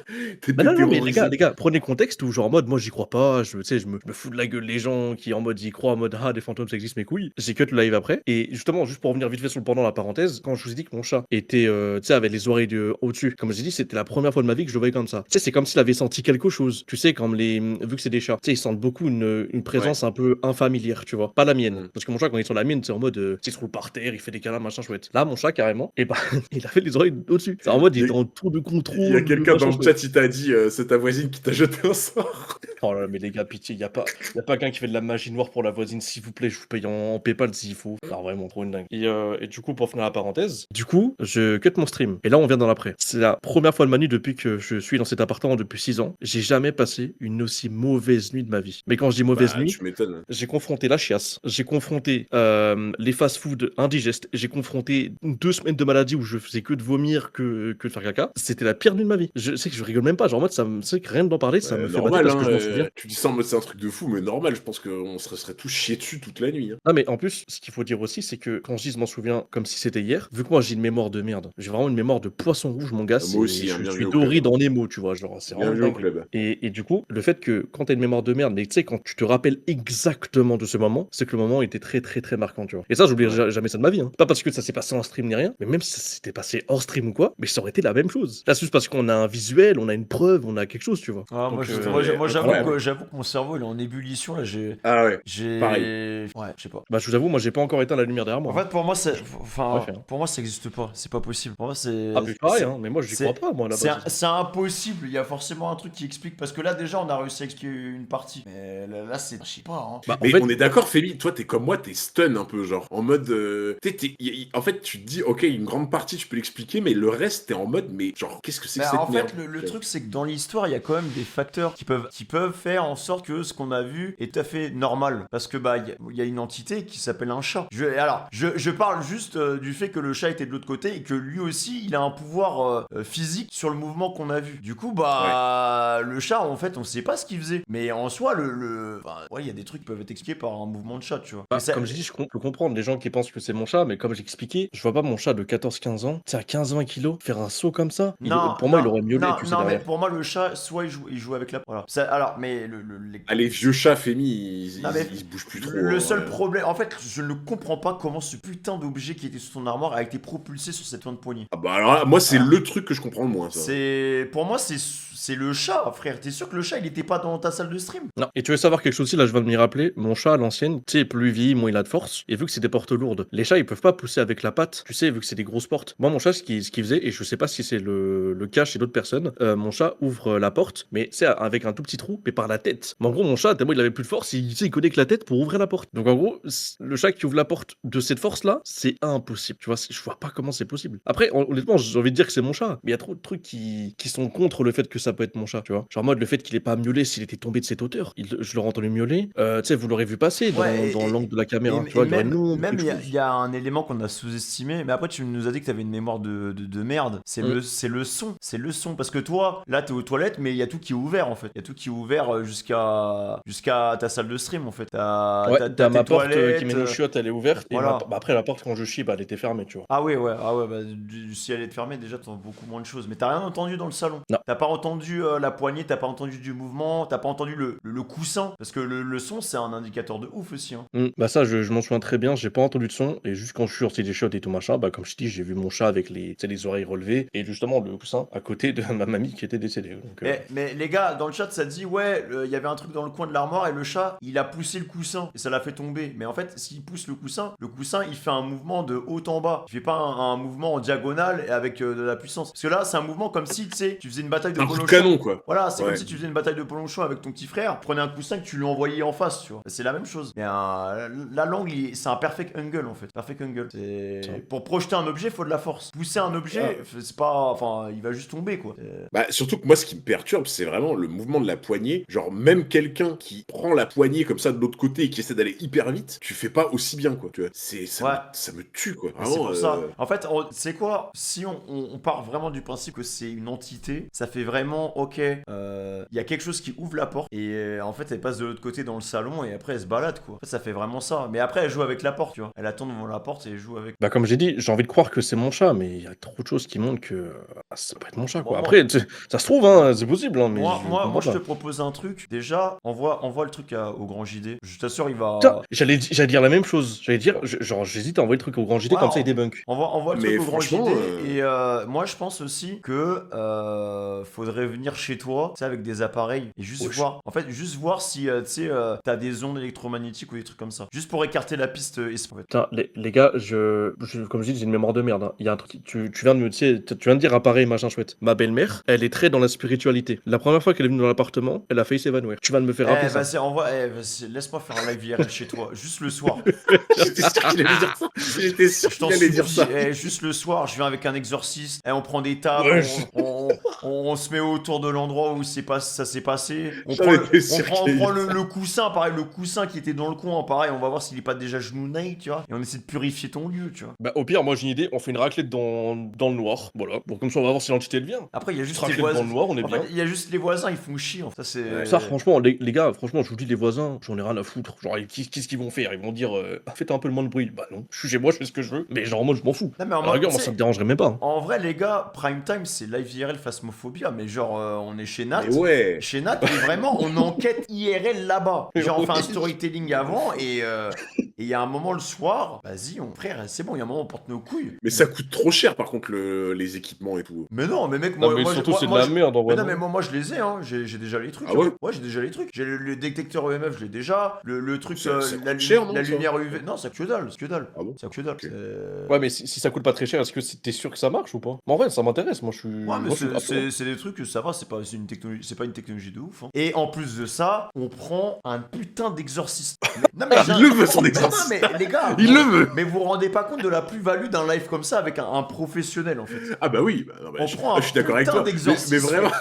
Bah non, mais les gars, prenez contexte où genre en mode moi j'y crois pas, je me fous de la gueule des gens qui en mode y croient en mode ah des fantômes ça existe mes couilles. J'ai cut le live après et justement juste pour revenir vite fait sur le pendant la parenthèse, quand je vous ai dit que mon chat était tu sais avec les oreilles au-dessus, comme j'ai dit c'était la première fois de ma vie que je le voyais comme ça. Tu sais c'est comme s'il avait senti quelque chose. Tu sais comme vu que c'est des chats, tu sais ils sentent beaucoup une présence un peu infamilière, tu vois, pas la mienne. Parce que mon chat quand il est sur la mienne c'est en mode il se roule par terre, il fait des câlins machin chouette. Là mon chat carrément et bah il a fait les oreilles au-dessus. C'est en mode il est en tour de contrôle. Il y a quelqu'un dans le chat, il t'a dit c'est ta voisine qui t'a jeté un sort. Oh là là, mais les gars, pitié, y a pas quelqu'un qui fait de la magie noire pour la voisine, s'il vous plaît, je vous paye en PayPal s'il faut. Non, vraiment, trop une dingue. Et du coup, pour finir la parenthèse, je cut mon stream. Et là, on vient dans l'après. C'est la première fois de ma nuit depuis que je suis dans cet appartement depuis 6 ans. J'ai jamais passé une aussi mauvaise nuit de ma vie. Mais quand je dis mauvaise nuit, tu m'étonnes. j'ai confronté la chiasse, j'ai confronté les fast-food indigestes, j'ai confronté 2 semaines de maladie où je faisais que de vomir, que de faire caca. C'était la pire nuit de ma vie. Je sais que je rigole même pas, genre en mode, c'est que rien d'en parler, ça me fait normal, parce que je m'en souviens. Tu dis ça en mode c'est un truc de fou, mais normal, je pense qu'on serait tous chiés dessus toute la nuit. Hein. Ah mais en plus, ce qu'il faut dire aussi, c'est que quand je dis je m'en souviens comme si c'était hier, vu que moi j'ai une mémoire de merde, j'ai vraiment une mémoire de poisson rouge, mon gars. Moi aussi, je suis doré dans les mots, tu vois, genre c'est vraiment dingue. Et du coup, le fait que quand t'as une mémoire de merde, mais tu sais, quand tu te rappelles exactement de ce moment, c'est que le moment était très très très marquant, tu vois. Et ça, j'oublierai jamais ça de ma vie. Hein. Pas parce que ça s'est passé en stream ni rien, mais même si ça s'était passé hors stream ou quoi, mais ça aurait été la même chose. Là, c'est juste parce qu'on a un visuel, on a une preuve, on a quelque chose, tu vois. Ah, Donc, moi, incroyable. j'avoue que mon cerveau il est en ébullition là. Ah ouais. Ouais, je sais pas. Bah, je vous avoue, moi, j'ai pas encore éteint la lumière derrière moi. En fait, pour moi, Ouais, hein. pour moi, ça existe pas. C'est pas possible. Pour moi, c'est. Ah, mais pareil, hein, mais moi, j'y c'est- crois pas, moi, là C'est impossible. Il y a forcément un truc qui explique parce que là, déjà, on a réussi à expliquer une partie. Mais là, c'est, je sais pas. Hein. Bah, en Mais fait, on est d'accord, Fémi, toi t'es comme moi, t'es stun un peu, genre, en mode... en fait, tu te dis, ok, une grande partie, tu peux l'expliquer, mais le reste, t'es en mode, mais genre, qu'est-ce que c'est que Bah, cette en merde fait, le truc, c'est que dans l'histoire, il y a quand même des facteurs qui peuvent faire en sorte que ce qu'on a vu est tout à fait normal. Parce que, bah, il y a une entité qui s'appelle un chat. Je parle juste du fait que le chat était de l'autre côté et que lui aussi, il a un pouvoir physique sur le mouvement qu'on a vu. Du coup, bah, le chat, en fait, on sait pas ce qu'il faisait. Mais en soi, ouais, il y a des trucs qui peuvent être expliqués par un mouvement de chat, tu vois. bah, Mais ça- comme j'ai dit, je peux comprendre les gens qui pensent que c'est mon chat, mais comme j'ai expliqué, je vois pas mon chat de 14-15 ans, tu sais, à 15-20 kilos, faire un saut comme ça. Pour moi, il aurait miaulé, tu sais, non, mais derrière. pour moi, le chat, soit il joue avec la. Voilà. Alors, mais Ah, les vieux chats, Fémi, Non, mais ils se bougent plus trop. le seul problème, en fait, je ne comprends pas comment ce putain d'objet qui était sous ton armoire a été propulsé sur cette fin de poignée. Ah bah alors là, moi, c'est le truc que je comprends le moins, ça. Pour moi, c'est le chat, frère. T'es sûr que le chat, il était pas dans ta salle de stream? Non. Et tu veux savoir quelque chose aussi, là je viens de m'y rappeler, mon chat à l'ancienne, tu sais, plus il vieillit, moins il a de force, et vu que c'est des portes lourdes, les chats ils peuvent pas pousser avec la patte, tu sais, vu que c'est des grosses portes. Moi mon chat, ce qu'il faisait, et je sais pas si c'est le cas chez d'autres personnes, mon chat ouvre la porte, mais c'est avec un tout petit trou, mais par la tête. Mais en gros, mon chat, tellement il avait plus de force, tu sais, il connaît que la tête pour ouvrir la porte. Donc en gros, le chat qui ouvre la porte de cette force-là, c'est impossible, tu vois, je vois pas comment c'est possible. Après, honnêtement, j'ai envie de dire que c'est mon chat, mais il y a trop de trucs qui sont contre le fait que ça peut être mon chat, tu vois. Genre en mode le fait qu'il ait pas miaulé s'il était tombé de cette hauteur. Je l'aurais entendu miauler. Tu sais, vous l'aurez vu passer dans l'angle de la caméra. Tu vois, il y aurait même quelque chose. il y a un élément qu'on a sous-estimé, mais après tu nous as dit que t'avais une mémoire de merde. C'est le son, parce que toi, là t'es aux toilettes, mais il y a tout qui est ouvert en fait. Il y a tout qui est ouvert jusqu'à ta salle de stream en fait. Ouais, t'as t'as ma tes porte toilettes, qui mène aux chiottes, elle est ouverte. voilà. Bah, après, la porte, quand je chie, bah, elle était fermée, tu vois. Ah ouais, bah, si elle est fermée, déjà t'entends beaucoup moins de choses. Mais t'as rien entendu dans le salon. Non. T'as pas entendu la poignée, t'as pas entendu du mouvement, t'as pas entendu le coussin. Parce que le son, c'est un indicateur de ouf aussi. Hein. Bah ça, je m'en souviens très bien, j'ai pas entendu de son, et juste quand je suis sorti des chiottes et tout machin, bah comme je te dis, j'ai vu mon chat avec tu sais, les oreilles relevées, et justement le coussin à côté de ma mamie qui était décédée. Donc, Mais les gars, dans le chat, ça dit ouais, il y avait un truc dans le coin de l'armoire et le chat, il a poussé le coussin et ça l'a fait tomber. Mais en fait, s'il pousse le coussin, il fait un mouvement de haut en bas. Il fait pas un mouvement en diagonale et avec de la puissance. Parce que là, c'est un mouvement comme si, tu sais, tu faisais une bataille de Un coup de polochon. canon, quoi. Voilà, c'est Ouais. comme si tu faisais une bataille de polochon avec ton petit frère, tu prenais un coussin que tu lui envoyais en face, tu vois. C'est la même chose. Mais là, l'angle, c'est un perfect angle en fait. Perfect angle. Pour projeter un objet, il faut de la force. Pousser un objet, c'est pas. Enfin, il va juste tomber quoi. Bah, surtout que moi, ce qui me perturbe, c'est vraiment le mouvement de la poignée. Genre, même quelqu'un qui prend la poignée comme ça de l'autre côté et qui essaie d'aller hyper vite, tu fais pas aussi bien, quoi. Tu vois, ça me tue, quoi. C'est Vraiment, pour ça. En fait, c'est quoi? Si on part vraiment du principe que c'est une entité, ça fait vraiment, ok, il y a quelque chose qui ouvre la porte et en fait, elle passe de l'autre côté dans le salon et après, elle se balade, quoi. En fait, ça fait vraiment ça. Mais après, elle joue avec la porte, tu vois. Elle attend devant la porte et elle joue avec. Bah comme j'ai dit, j'ai envie de croire que c'est mon chat, mais il y a trop de choses qui montrent que ça peut être mon chat, quoi. Bon, Après, ça se trouve, hein, c'est possible, hein, mais Moi, je pas. te propose un truc. Déjà, envoie le truc au grand JD. Je t'assure, il va. Putain, j'allais dire la même chose. J'allais dire, genre, j'hésite à envoyer le truc au grand JD, Ouais, comme ça il débunk. Envoie le Mais truc au grand JD. franchement, Et moi, je pense aussi que faudrait venir chez toi, tu sais, avec des appareils et juste voir. En fait, juste voir si tu sais, t'as des ondes électromagnétiques ou des trucs comme ça. Juste pour écarter la piste esprit. En fait. Putain, les gars, comme je dis, j'ai une mémoire de merde. Hein. Il y a un truc, tu viens de me, tu sais, tu viens de dire appareil, machin chouette. Ma belle-mère, elle est très dans la spiritualité. La première fois qu'elle est venue dans l'appartement, elle a failli s'évanouir. Tu vas de me faire rappeler ça. Vas-y, laisse-moi faire un live IRL chez toi, juste le soir. J'étais sûr qu'il allait dire ça. J'étais sûr Je qu'il t'en allait dire supplie, ça. juste le soir, je viens avec un exorciste, on prend des tables, Ouais, on se met autour de l'endroit où ça s'est passé, on J'en prend, étais sûr qu'il on prend allait le coussin, pareil, le coussin qui était dans le coin, pareil, on va voir s'il est pas déjà genouillé, tu vois, et on essaie de purifier ton lieu, tu vois. Bah, au pire, moi j'ai une idée, on fait une raclette dans le noir. Voilà. Bon, comme ça, on va voir si l'entité elle vient. Après, il y a juste les Raclette voisins. dans le noir, on est En bien. fait, il y a juste les voisins, ils font chier. Ça, c'est. Ça, franchement, les gars, franchement, je vous dis, les voisins, j'en ai rien à foutre. Genre, qu'est-ce qu'ils vont faire? Ils vont dire, faites un peu le moins de bruit. Bah non, je suis chez moi, je fais ce que je veux. Mais genre, moi, je m'en fous. Non, mais À la rigueur, moi, ça me dérangerait même pas. Hein. En vrai, les gars, Prime Time, c'est live IRL Phasmophobia, mais genre, on est chez Nat. Mais ouais. Chez Nat, et vraiment, on enquête IRL là-bas. Genre, on fait un storytelling avant, et Et il y a un moment le soir, vas-y, frère, c'est bon, il y a un moment on porte nos couilles. Mais ça coûte trop cher par contre les équipements et tout. Mais non, mais mec, Non, moi, mais moi, surtout, moi, c'est de moi, la je- merde en Mais vrai. non, mais non moi je les ai, hein. J'ai déjà les trucs. Ah ouais Ouais, j'ai déjà les trucs. J'ai le détecteur EMF, je l'ai déjà. Le truc, Ça coûte la, cher, non, la ça lumière UV. Non, ça que dalle, c'est que dalle. Ah bon Ça que dalle. Ok. c'est- Ouais, mais si ça coûte pas très cher, est-ce que t'es sûr que ça marche ou pas? Mais en vrai, ça m'intéresse. Moi, je suis. Ouais, mais moi, je suis grave pour. c'est des trucs que ça va, c'est pas une technologie de ouf. Hein. Et en plus de ça, on prend un putain d'exorciste. Non, mais Il le veut son Non, exorcisme. mais les gars, Il le veut. mais vous vous rendez pas compte de la plus-value d'un live comme ça avec un professionnel en fait. Ah bah oui, non, On prend un je suis d'accord avec putain toi. d'exorcisme. Mais vraiment,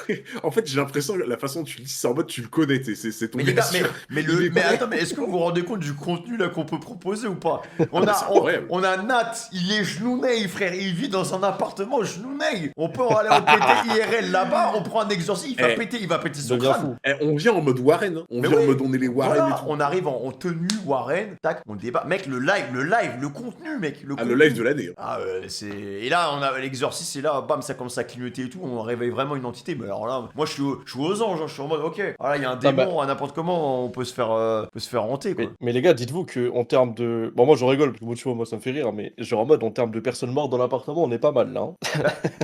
en fait, j'ai l'impression que la façon dont tu le dis, c'est en mode tu le connais, c'est ton Mais les gars gars, sûr. mais Il est prêt. attends, mais est-ce que vous vous rendez compte du contenu là qu'on peut proposer ou pas? C'est incroyable. On a Nat, il est genouneil, frère, il vit dans un appartement genouneil. On peut aller en péter IRL là-bas, on prend un exorcisme, il va péter son Devient crâne. fou. Eh, on vient en mode Warren, hein. On Mais vient oui. en mode on est les Warren Voilà, et tout. on arrive en tenue Warren, tac, on débat. Mec, le contenu, mec, Ah, contenu. le live de l'année. Hein. Ah, et là, on a l'exorcisme, et là, bam, ça commence à clignoter et tout, on réveille vraiment une entité. Mais alors là, moi, je suis aux anges, hein, je suis en mode, ok, voilà, il y a un démon, à n'importe comment, on peut se faire hanter, quoi. Mais les gars, dites-vous que en termes de. Bon, moi, je rigole, parce que moi, tu vois, moi, ça me fait rire, mais genre en mode, en termes de personnes mortes dans l'appartement, on est pas mal là. Hein.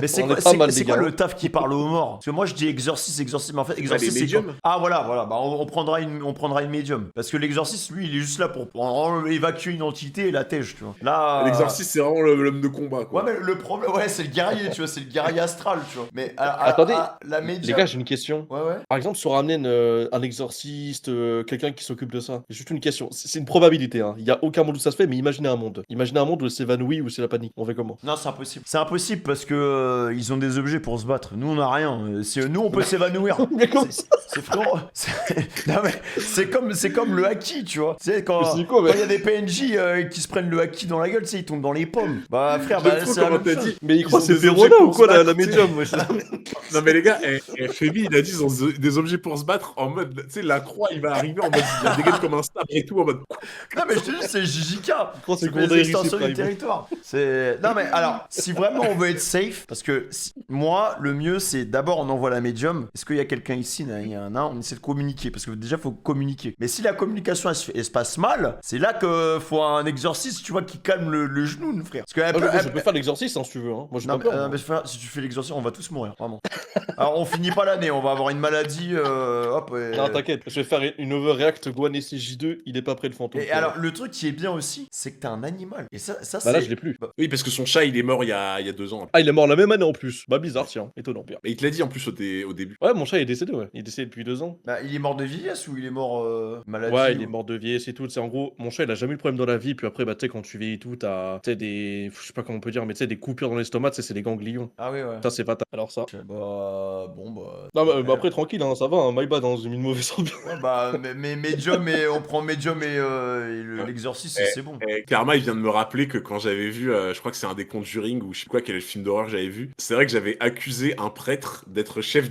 Mais c'est On quoi, est pas mal, c'est les quoi gars. le taf qui parle aux morts? Parce que moi je dis exorcisme, mais en fait exorcisme les c'est quoi? médiums. Ah voilà, bah on prendra une médium. Parce que l'exorcisme lui il est juste là pour évacuer une entité et la tège, tu vois. Là. L'exorciste, c'est vraiment l'homme de combat, quoi. Ouais mais le problème, ouais c'est le guerrier, tu vois, c'est le guerrier astral, tu vois. Mais Attendez, la Les médium. gars, j'ai une question. Ouais. Par exemple, si on ramène un exorciste, quelqu'un qui s'occupe de ça, c'est juste une question. C'est une probabilité, hein. Il y a aucun monde où ça se fait, mais imaginez un monde. Imaginez un monde où c'est évanoui, où c'est la panique. On fait comment? Non, c'est impossible. C'est impossible parce que ils ont des objets pour se battre. Nous, on a rien. Nous, on peut s'évanouir. Mais comment C'est frérot. Non, mais c'est comme le haki, tu vois. Tu sais, quand Mais c'est quoi, mais- il y a des PNJ qui se prennent le haki dans la gueule, tu sais, ils tombent dans les pommes. Bah, frère, J'aime bah, trop c'est la comment même t'as chose. dit. Mais il Ils croit ont que c'est des Verona objets ou pour quoi, se la battre, médium wesh. Non mais les gars, Femi, il a dit ils ont des objets pour se battre en mode, tu sais, la croix, il va arriver en mode, il a dégaine comme un sabre et tout, en mode. Non, mais je te dis, c'est JJK. crois que c'est C'est Condé les extensions Rice du Prime. territoire. Non, mais alors, si vraiment on veut être safe, parce que moi, le mieux, c'est d'abord on envoie la médium. Est-ce qu'il y a quelqu'un ici? Il y en a un, on essaie de communiquer. Parce que déjà, faut communiquer. Mais si la communication elle se passe mal, c'est là que faut un exorciste, tu vois, qui calme le genou, frère. Parce que Je peux faire l'exorciste hein, si tu veux. Hein. Moi, j'ai non, pas peur. moi. mais si tu fais l'exorcisme, on va tous mourir, vraiment. Alors, on finit pas l'année, on va avoir une maladie, hop. Non, t'inquiète, je vais faire une overreact Gohan SCJ2, il est pas près le fantôme. Et alors, le truc qui est bien aussi, c'est que t'es un animal. Et ça Bah là, c'est. je l'ai plus. Oui, parce que son chat, il est mort il y a 2 ans. Ah, il est mort la même année en plus. Bah, bizarre, tiens. Étonnant, pire. Mais il te l'a dit en plus au début. Ouais, mon chat est décédé, ouais. Il est décédé depuis 2 ans. Bah, il est mort de vieillesse ou il est mort maladie? Ouais, il est ou- mort de vieillesse et tout. C'est en gros, mon chat, il a jamais eu de problème dans la vie. Puis après, bah, tu sais, quand tu vieillis et tout, t'as des. Je sais pas comment on peut dire, mais tu sais, des coupures dans l'estomac, tu sais, c'est des ganglions. Ah oui, ouais. Ça, c'est fatal. Alors, ça. Bah, bon, bah. Non, bah, après, tranquille, hein, ça va, hein, my bad, hein, j'ai mis une mauvaise ambiance. Ouais, bah, mais Medium et on prend Medium et l'exorcisme, c'est bon. Et Karma, il vient de me rappeler que quand j'avais vu, je crois que c'est un des Conjuring ou je sais pas quel film d'horreur j'avais vu, c'est vrai que j'avais accusé un prêtre d'être chef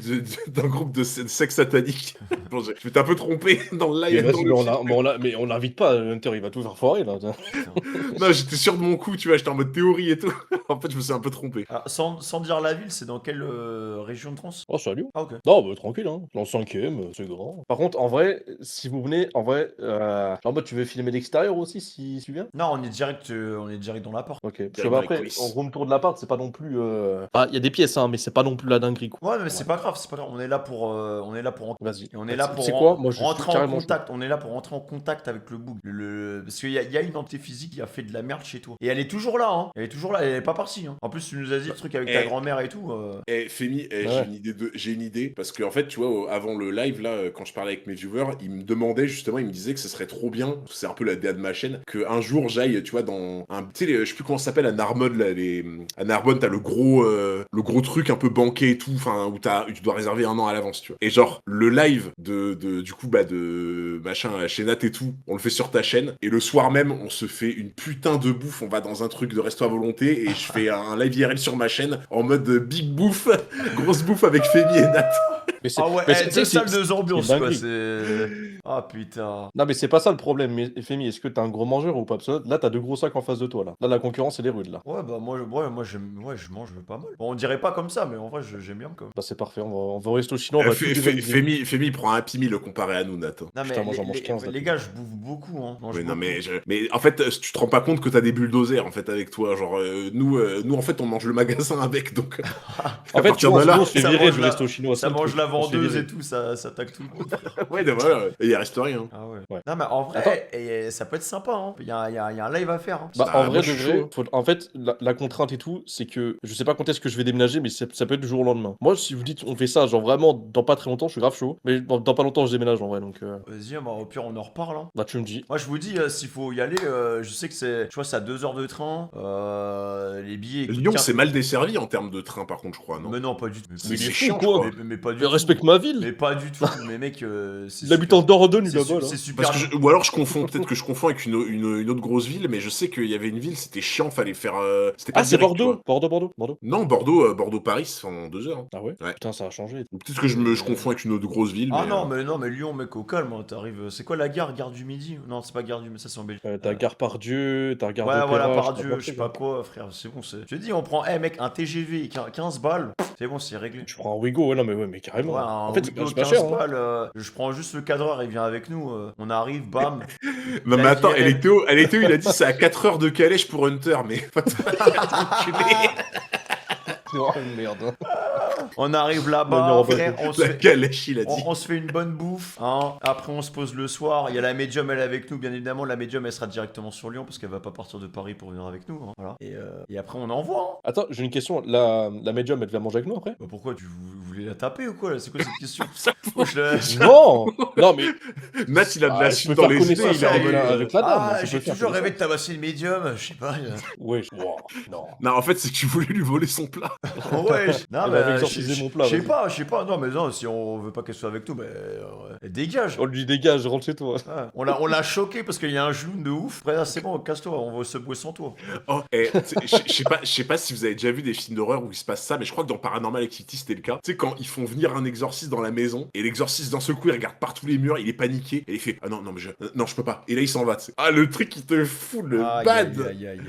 d'un groupe de sexe satanique. Bon, je m'étais un peu trompé dans le live. Mais dans vas-y, le mais film. mais on l'invite pas, Hunter, il va tout faire foirer, là. Non, j'étais sûr de mon coup, tu vois, j'étais en mode théorie et tout. En fait, je me suis un peu trompé. Alors, sans dire la ville, c'est dans quelle région de France? Oh, salut. Ah, ok. Non, bah, tranquille, hein. Dans le 5ème, c'est grand. Par contre, en vrai, si vous venez, en vrai, genre, bah, tu veux filmer l'extérieur aussi, si tu viens? Non, on est direct dans l'appart. Ok. Parce que Direct bah, dans les après, coulisses. en room tour de l'appart, c'est pas non plus. Ah, il y a des pièces, hein, mais c'est pas non plus la dinguerie, quoi. Ouais, mais c'est pas grave, c'est pas grave. On est là pour Vas-y. et on est là pour C'est quoi? Moi, je suis rentrer en carrément contact. On est là pour rentrer en contact avec le bug. Parce qu'il y a une entité physique qui a fait de la merde chez toi. Et elle est toujours là, hein. Elle est toujours là, elle est pas partie. Hein. En plus, tu nous as dit le truc avec ta grand-mère et tout. Femi, Ouais. j'ai une idée, parce que en fait, tu vois, avant le live, là, quand je parlais avec mes viewers, ils me demandaient justement, ils me disaient que ce serait trop bien, c'est un peu la DA de ma chaîne, qu'un jour j'aille, tu vois, dans un, tu sais, je sais plus comment ça s'appelle, à Narbonne, là, à Narbonne, t'as le gros truc un peu banqué et tout, enfin, où tu dois réserver 1 an à l'avance, tu vois. Et genre, le live du coup, bah, de machin, chez Nat et tout, on le fait sur ta chaîne, et le soir même, on se fait une putain de bouffe, on va dans un truc de resto à volonté, et je fais un live IRL sur ma chaîne, en mode big bouffe, grosse bouffe avec Femi et Nat. Mais c'est Ah ouais, mais c'est- deux c'est- salles, deux ambiances, c'est quoi, dinguerie. c'est... Ah putain. Non, mais c'est pas ça le problème. Mais Femi, est-ce que t'es un gros mangeur ou pas? Parce que là, t'as 2 gros sacs en face de toi, là. Là, la concurrence, elle est rude, là. Ouais, bah moi je mange pas mal. Bon, on dirait pas comme ça, mais en vrai, j'aime bien quand même. Bah, c'est parfait. On va au resto chinois, on va tout dévaliser. Femi prend un Happy Meal comparé à nous, Nathan. Non, Putain, mais moi, j'en mange 15, là, les putain. gars, je bouffe beaucoup, hein. Je mange Mais non, beaucoup. mais en fait, tu te rends pas compte que t'as des bulldozers en fait avec toi. Genre, nous en fait, on mange le magasin avec, donc. En fait, tu partir vois, de là, nous, on se fait ça virer mange du la- resto chinois. Ça c'est le mange truc. la On se fait vendeuse virer. et tout, ça tacle tout le monde. ouais, ben voilà, il reste rien. Ah ouais. Ouais. Non, mais en Attends. vrai, ça peut être sympa, hein. Il y a un live à faire, hein. Bah, Ah, en moi, vrai, je de suis vrai, chaud. en fait, la contrainte et tout, c'est que je sais pas quand est-ce que je vais déménager, mais ça peut être du jour au lendemain. Moi, si vous dites on fait ça, genre vraiment dans pas très longtemps, je suis grave chaud. Mais dans pas longtemps, je déménage en vrai, donc Vas-y, bah, au pire, on en reparle, hein. bah tu me dis. Moi, je vous dis, s'il faut y aller, je sais que c'est 2 heures de train. Les billets. coûtent Lyon, 15 c'est mal desservi en termes de train, par contre, je crois, non? Mais non, pas du tout. Mais C'est il est fou, chiant, quoi. je crois. Mais pas du Mais tout. respecte ma ville. Mais pas du tout. Mais mec, c'est Il habite en Dordogne, c'est là-bas, là. c'est super. Parce que ou alors je confonds, peut-être que je confonds avec une autre grosse ville, mais je sais qu'il y avait une ville, c'était chiant, fallait faire. C'était pas Ah, c'est direct, tu Bordeaux. vois. Bordeaux. Non, Bordeaux-Paris, c'est en 2 heures. Hein. Ah ouais? Ouais. Putain, ça a changé. Ou peut-être que je confonds avec une autre grosse ville. Ah mais, non, mais Lyon, mec, au calme, hein, t'arrives. C'est quoi la gare du Midi? Non, c'est pas gare du, mais ça c'est en Belgique. T'as Gare Pardieu, t'as Gare Ouais, d'Opéra, voilà, je sais par pas Dieu, quoi, je sais pas quoi, frère, c'est bon, c'est. Je te dis, on prend, mec, un TGV, 15 balles, c'est bon, c'est réglé. Tu prends un Wigo, ouais, non, mais carrément. Ouais, En fait, Ouigo, c'est pas 15 cher. Hein. balles, je prends juste le cadreur, il vient avec nous, on arrive, bam. Non, mais La attends, virée. Electeo, il a dit c'est à 4 heures de calèche pour Hunter, mais. C'est vraiment une merde. Hein. On arrive On là-bas, ira pas frère, on se La fait. calèche, il a dit. On se fait une bonne bouffe, hein. Après on se pose le soir. Il y a la médium, elle est avec nous, bien évidemment. La médium, elle sera directement sur Lyon parce qu'elle va pas partir de Paris pour venir avec nous. Hein. Voilà. Et après on envoie. Hein. Attends, j'ai une question. La médium, elle vient manger avec nous après? Bah pourquoi vous voulez la taper ou quoi là? C'est quoi cette question? Ça Moi, je la- Non. Non, mais Nat, il a de la Ah, je suite peux dans faire les connaissance idées, il est en avec mode- avec la dame. Ah, je j'ai peux faire toujours rêvé de connaissance. tabasser une médium, je sais pas. Ouais, wow, non. Non, en fait, c'est que tu voulais lui voler son plat. Ouais, non Elle mais avait exorcisé mon plat, je sais vas-y. pas, non mais non, si on veut pas qu'elle soit avec nous, mais elle dégage. On lui dégage, rentre chez toi. Ouais. On l'a choqué parce qu'il y a un genou de ouf. Frère, c'est bon, casse-toi, on va se bouer sans toi. Oh, je sais pas si vous avez déjà vu des films d'horreur où il se passe ça, mais je crois que dans Paranormal Activity c'était le cas. Tu sais, quand ils font venir un exorciste dans la maison, et l'exorciste d'un seul coup il regarde partout les murs, il est paniqué, et il fait ah non, non, je peux pas. Et là il s'en va, tu sais. Ah, le truc qui te fout le Aïe, bad. aïe, aïe, aïe, aïe.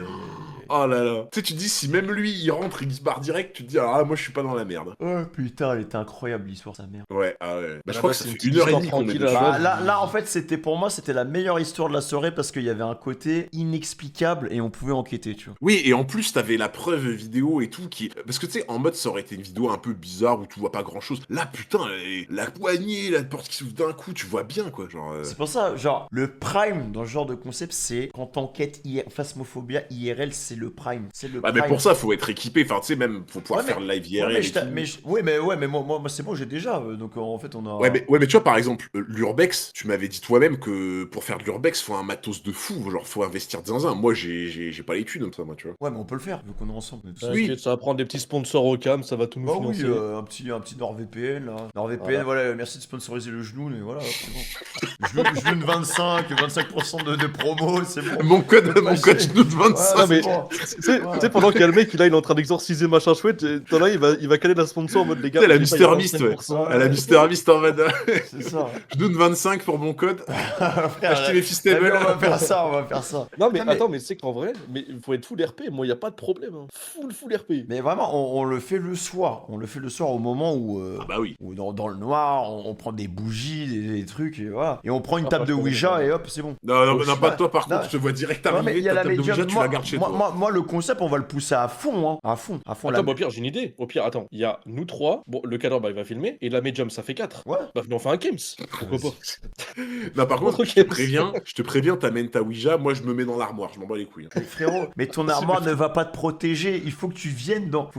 Oh là là. Tu sais, tu te dis si même lui il rentre, il se barre direct, tu te dis ah, moi je suis pas dans la merde. Oh putain, elle était incroyable l'histoire, sa mère. Ouais, ah ouais. Bah, je Là-bas, crois que c'est ça une fait petite 1h30 histoire qu'on est tranquille, dessus. là-bas. Là, en fait, pour moi, c'était la meilleure histoire de la soirée parce qu'il y avait un côté inexplicable et on pouvait enquêter, tu vois. Oui, et en plus, t'avais la preuve vidéo et tout qui. Parce que tu sais, en mode, ça aurait été une vidéo un peu bizarre où tu vois pas grand chose. Là, putain, la poignée, la porte qui s'ouvre d'un coup, tu vois bien, quoi. Genre. C'est pour ça, genre, le prime dans ce genre de concept, c'est quand t'enquêtes Phasmophobia IRL, c'est le prime. C'est le Bah, prime. mais pour ça, faut être équipé. Enfin, tu sais, même, faut pouvoir Ouais, mais- faire le live Ouais, IRL. mais, et je t'a- tout. mais je- ouais, mais moi c'est bon, j'ai déjà. Donc en fait, on a. Ouais, mais tu vois, par exemple, l'Urbex, tu m'avais dit toi-même que pour faire de l'Urbex, faut un matos de fou. Genre, faut investir de zinzin. Moi, j'ai pas les thunes comme ça, moi, tu vois. Ouais, mais on peut le faire, vu qu'on est ensemble. on est tous T'inquiète, Oui. ça va prendre des petits sponsors au cam, ça va tout nous Bah oui, financer. un petit NordVPN là. NordVPN, voilà, merci de sponsoriser le genou, mais voilà, c'est bon. Je veux une 25% de promo, c'est bon. Mon code Vas-y. genou de 25. Ouais, Ah, mais- c'est bon. Tu sais, pendant qu'il y a le mec, là, il est en train d'exorciser machin chouette, t'en as, il va caler la sponsor en mode les gars. Tu sais, la j'ai pas, il y a Mister Beast, ouais. 25%. Elle a Mister Beast en mode. C'est ça. Je donne 25 pour mon code. Frère, Acheter les eh Fistables. bien, on va faire ça, on va faire ça. Non, mais Non, mais- attends, mais c'est qu'en vrai, mais il faut être full RP. Moi, il y a pas de problème. Hein. Full RP. Mais vraiment, on le fait le soir. On le fait le soir au moment où, Ah bah oui. où dans le noir, on prend des bougies, des trucs, et voilà. Et on prend une Ah, table de franchement, Ouija ouais. et hop, c'est bon. Non, je non, sais pas pas. toi par Non. contre, je te vois direct Ouais, mais arriver, il y a ta la table de médium. Ouija, tu la gardes chez toi. Moi, le concept, on va le pousser à fond, hein. À fond. Attends, la- bah, au pire, j'ai une idée. Au pire, attends, il y a nous trois. Bon, le cadre, bah, il va filmer. Et la médium, ça fait 4. Ouais. Bah, venez, on fait un Games. Pourquoi pas? Non, par contre, Autre je te préviens, t'amènes ta Ouija, moi je me mets dans l'armoire, je m'en bats les couilles. Mais frérot, mais ton armoire ne va pas te protéger. Il faut que tu viennes dans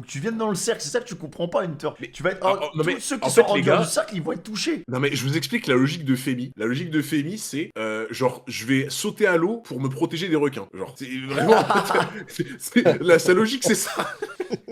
le cercle. C'est ça que tu comprends pas, Hunter. Mais tu vas être. non, mais tous ceux qui en sont fait, en les dehors gars- du cercle, ils vont être touchés. Non mais je vous explique la logique de Femi. La logique de Femi, c'est genre je vais sauter à l'eau pour me protéger des requins. Genre c'est vraiment sa logique c'est ça.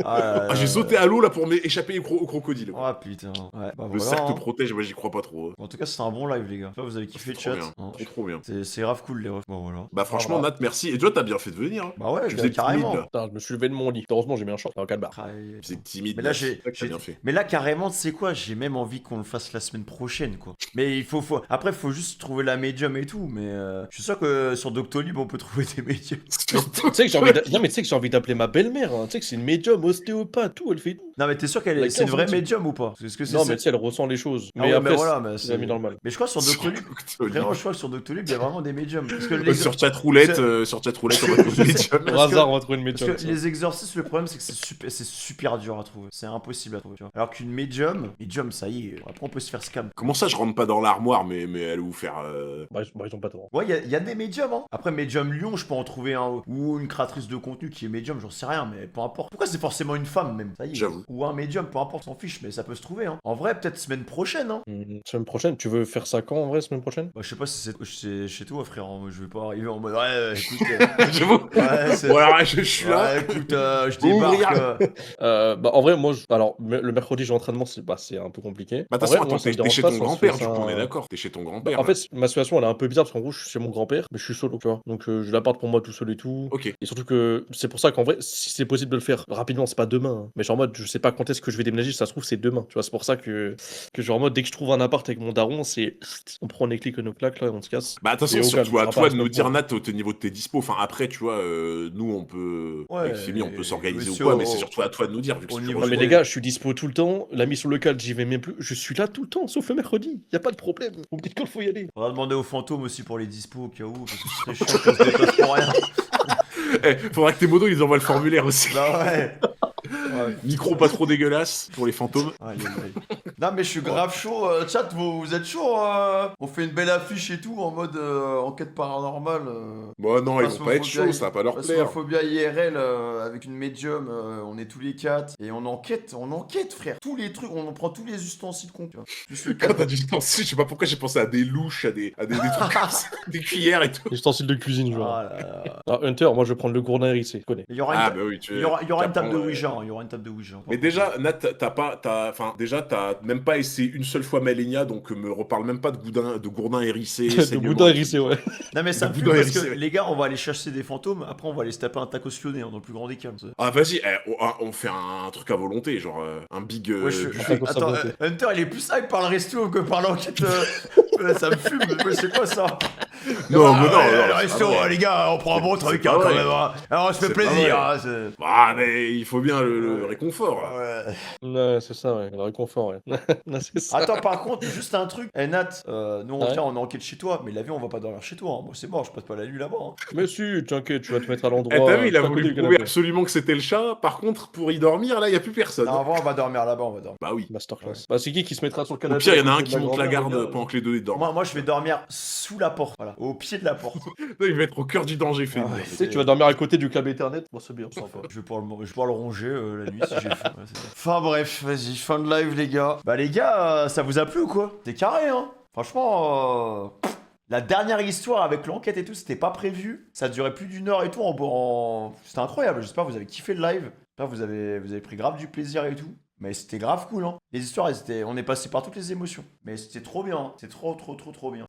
Ah, j'ai sauté à l'eau là pour m'échapper au crocodile. Oh putain. Ouais, bah Le voilà. cercle te hein. protège, moi j'y crois pas trop. En tout cas, c'était un bon live, les gars. Là, vous avez kiffé le Trop chat. bien. hein. Trop bien. C'est grave cool, les refs. Bon, voilà. Bah franchement, Voilà. Nat, merci. Et toi, t'as bien fait de venir. Hein. Bah ouais, Tu faisais carrément. timide, là. Putain, je me suis levé de mon lit. Heureusement, j'ai mis un short dans le calbar. Carré- Tu faisais timide. Mais là, Nat. j'ai. C'est ça que t'as bien fait. Mais là, carrément, tu sais quoi, j'ai même envie qu'on le fasse la semaine prochaine, quoi. Mais il faut. Après, il faut juste trouver la médium et tout. Mais je suis sûr que sur Doctolib, on peut trouver des médiums. Tu sais que j'ai envie non, mais tu sais que j'ai envie d'appeler ma belle-mère. Hein. Tu sais que c'est une médium, ostéopathe, tout, elle fait tout. Non, mais t'es sûr La qu'elle c'est une vraie carte, médium ou pas? Est-ce que c'est Non, ça mais tu sais, elle ressent les choses. Ah Mais ouais, après, mais voilà, mais c'est la vie normale. Mais je crois sur Doctolib. Vraiment, je crois que sur Doctolib, il y a vraiment des médiums. Parce que Sur chatroulette, on va trouver médium. Par hasard, on va trouver une Parce médium. que les exorcismes, le problème, c'est que c'est super dur à trouver. C'est impossible à trouver. Tu vois. Alors qu'une médium, ça y est, après on peut se faire scam. Comment ça, je rentre pas dans l'armoire, mais allez vous faire. Bah, ils ont pas tort. Ouais, il y a des médiums, hein. Après, médium Lyon, je peux en trouver un. Ou une créatrice de contenu qui est médium, j'en sais rien, mais peu importe. Pourquoi c'est forcément une femme, même? Ça y est. J'avoue. Ou un médium, peu importe, s'en fiche, mais ça peut se trouver, hein. En vrai, peut-être semaine prochaine, hein. Semaine prochaine, tu veux faire ça quand en vrai, semaine prochaine? Bah, je sais pas si c'est chez toi, frère. hein. Je vais pas arriver en mode. Ouais, écoute. J'avoue. Ouais, c'est. Bon, alors, je suis là. Ouais, écoute, je débarque. Bah, en vrai, moi, alors, le mercredi, j'ai entraînement, c'est un peu compliqué. Bah, En vrai, attention, moi, ça me t'es dérange chez pas ton si on se grand-père, fait du coup, ça- on est d'accord. T'es chez ton Bah, grand-père. en là. fait, ma situation, elle est un peu bizarre parce qu'en gros, je suis chez mon grand-père, mais je suis solo, tu vois. Donc, je l'apparte pour moi tout seul et tout. Ok. Et surtout que c'est pour ça qu'en vrai, si c'est possible de le faire rapidement, c'est pas demain. hein. Mais genre en mode, je sais pas quand est-ce que je vais déménager, si ça se trouve, c'est demain. Tu vois, c'est pour ça que genre en mode, dès que je trouve un appart avec mon daron, c'est. On prend les clics et nos claques là, et on se casse. Bah, attention, Et au surtout calme, à ça toi va de pas nous la dire, semaine Nat, au niveau de tes dispos. Enfin, après, tu vois, nous, on peut. Ouais, Avec Femi, on peut s'organiser ou monsieur, quoi, mais c'est surtout à toi de nous dire, vu que au c'est niveau Non, mais Ouais. les gars, je suis dispo tout le temps. La mission locale, j'y vais même plus. Je suis là tout le temps, sauf le mercredi. Y a pas de problème. Vous me dites quand il faut y aller. On va demander aux fantômes aussi pour les dispos au cas où, parce que c'est chiant qu'on se déplace pour rien. Faudra que tes modos, ils envoient le formulaire aussi. Bah ouais. Ouais. Micro pas trop dégueulasse pour les fantômes. Aïe, aïe, aïe. Non mais je suis grave chaud, chat, vous êtes chaud On fait une belle affiche et tout en mode enquête paranormale. Bon, non, ils vont pas être Phasmophobia- chauds, ça va pas leur plaire. Phasmophobia IRL avec une médium, on est tous les 4 et on enquête frère. Tous les trucs, on prend tous les ustensiles qu'on peut. Plus le Quand cadre. t'as dit ustensiles, je sais pas pourquoi j'ai pensé à des louches, à des trucs comme ça, des cuillères et tout. Les ustensiles de cuisine, je vois. Ah là là. Ah, Hunter, moi je vais prendre le gourdin hérissé, je connais. Il y aura Ah, une, bah oui, tu il y aura une table de t'apprends, Ouija, hein, il y aura une table de Ouija. Mais déjà, Nat, t'as même pas essayé une seule fois Malenia, donc me reparle même pas de gourdin hérissé. De saignement. gourdin hérissé, ouais. Non mais ça me Le fume boudin parce que hérissé, ouais. les gars, on va aller chasser des fantômes, après on va aller se taper un tacos lyonnais dans le plus grand des calmes. ça. Ah, vas-y, on fait un truc à volonté, genre un big Ouais, buffet. Tacos à Attends, volonté. Hunter il est plus hype par le resto que par l'enquête. Ça me fume, mais c'est quoi ça? Non, Ah, mais non, ouais, non, le c'est resto, pas vrai. les gars, on prend un bon truc pas hein, quand vrai. même. Hein. Alors on se fait C'est pas plaisir. vrai. Hein, c'est- Ah, mais il faut bien le réconfort. là. Ouais. Ouais, c'est ça, ouais. Le réconfort, ouais. Non, c'est ça. Attends, par contre, juste un truc. Eh Nat, nous on Ouais. vient, on enquête chez toi, mais la vie on va pas dormir chez toi. Hein. Moi c'est mort, je passe pas la nuit là-bas. Hein. Mais si, t'inquiète, tu vas te mettre à l'endroit. Eh, t'as vu, il a pas voulu connu, prouver absolument que c'était le chat. Par contre, pour y dormir, là, il y a plus personne. Non, avant on va dormir là-bas, on va dormir. Bah oui. Masterclass. Bah, c'est qui se mettra sur le Au canapé pire, il y en a à un côté qui de monte la grand-mère, garde regarde. pendant que les deux dorment. Moi je vais dormir sous la porte, voilà, au pied de la porte. Il va être au cœur du danger, fait. Ah ouais. Tu sais que tu vas dormir à côté du câble Ethernet. Bon, c'est bien, sympa. Je vais pouvoir le ronger la nuit si j'ai faim. Ouais, c'est ça. Enfin bref, vas-y, fin de live les gars. Bah les gars, ça vous a plu ou quoi? C'est carré hein. Franchement, la dernière histoire avec l'enquête et tout, c'était pas prévu. Ça durait plus d'une heure et tout. C'était incroyable. J'espère que vous avez kiffé le live. J'espère que vous avez pris grave du plaisir et tout. Mais c'était grave cool, hein. Les histoires, on est passé par toutes les émotions. Mais c'était trop bien, hein. C'est trop bien.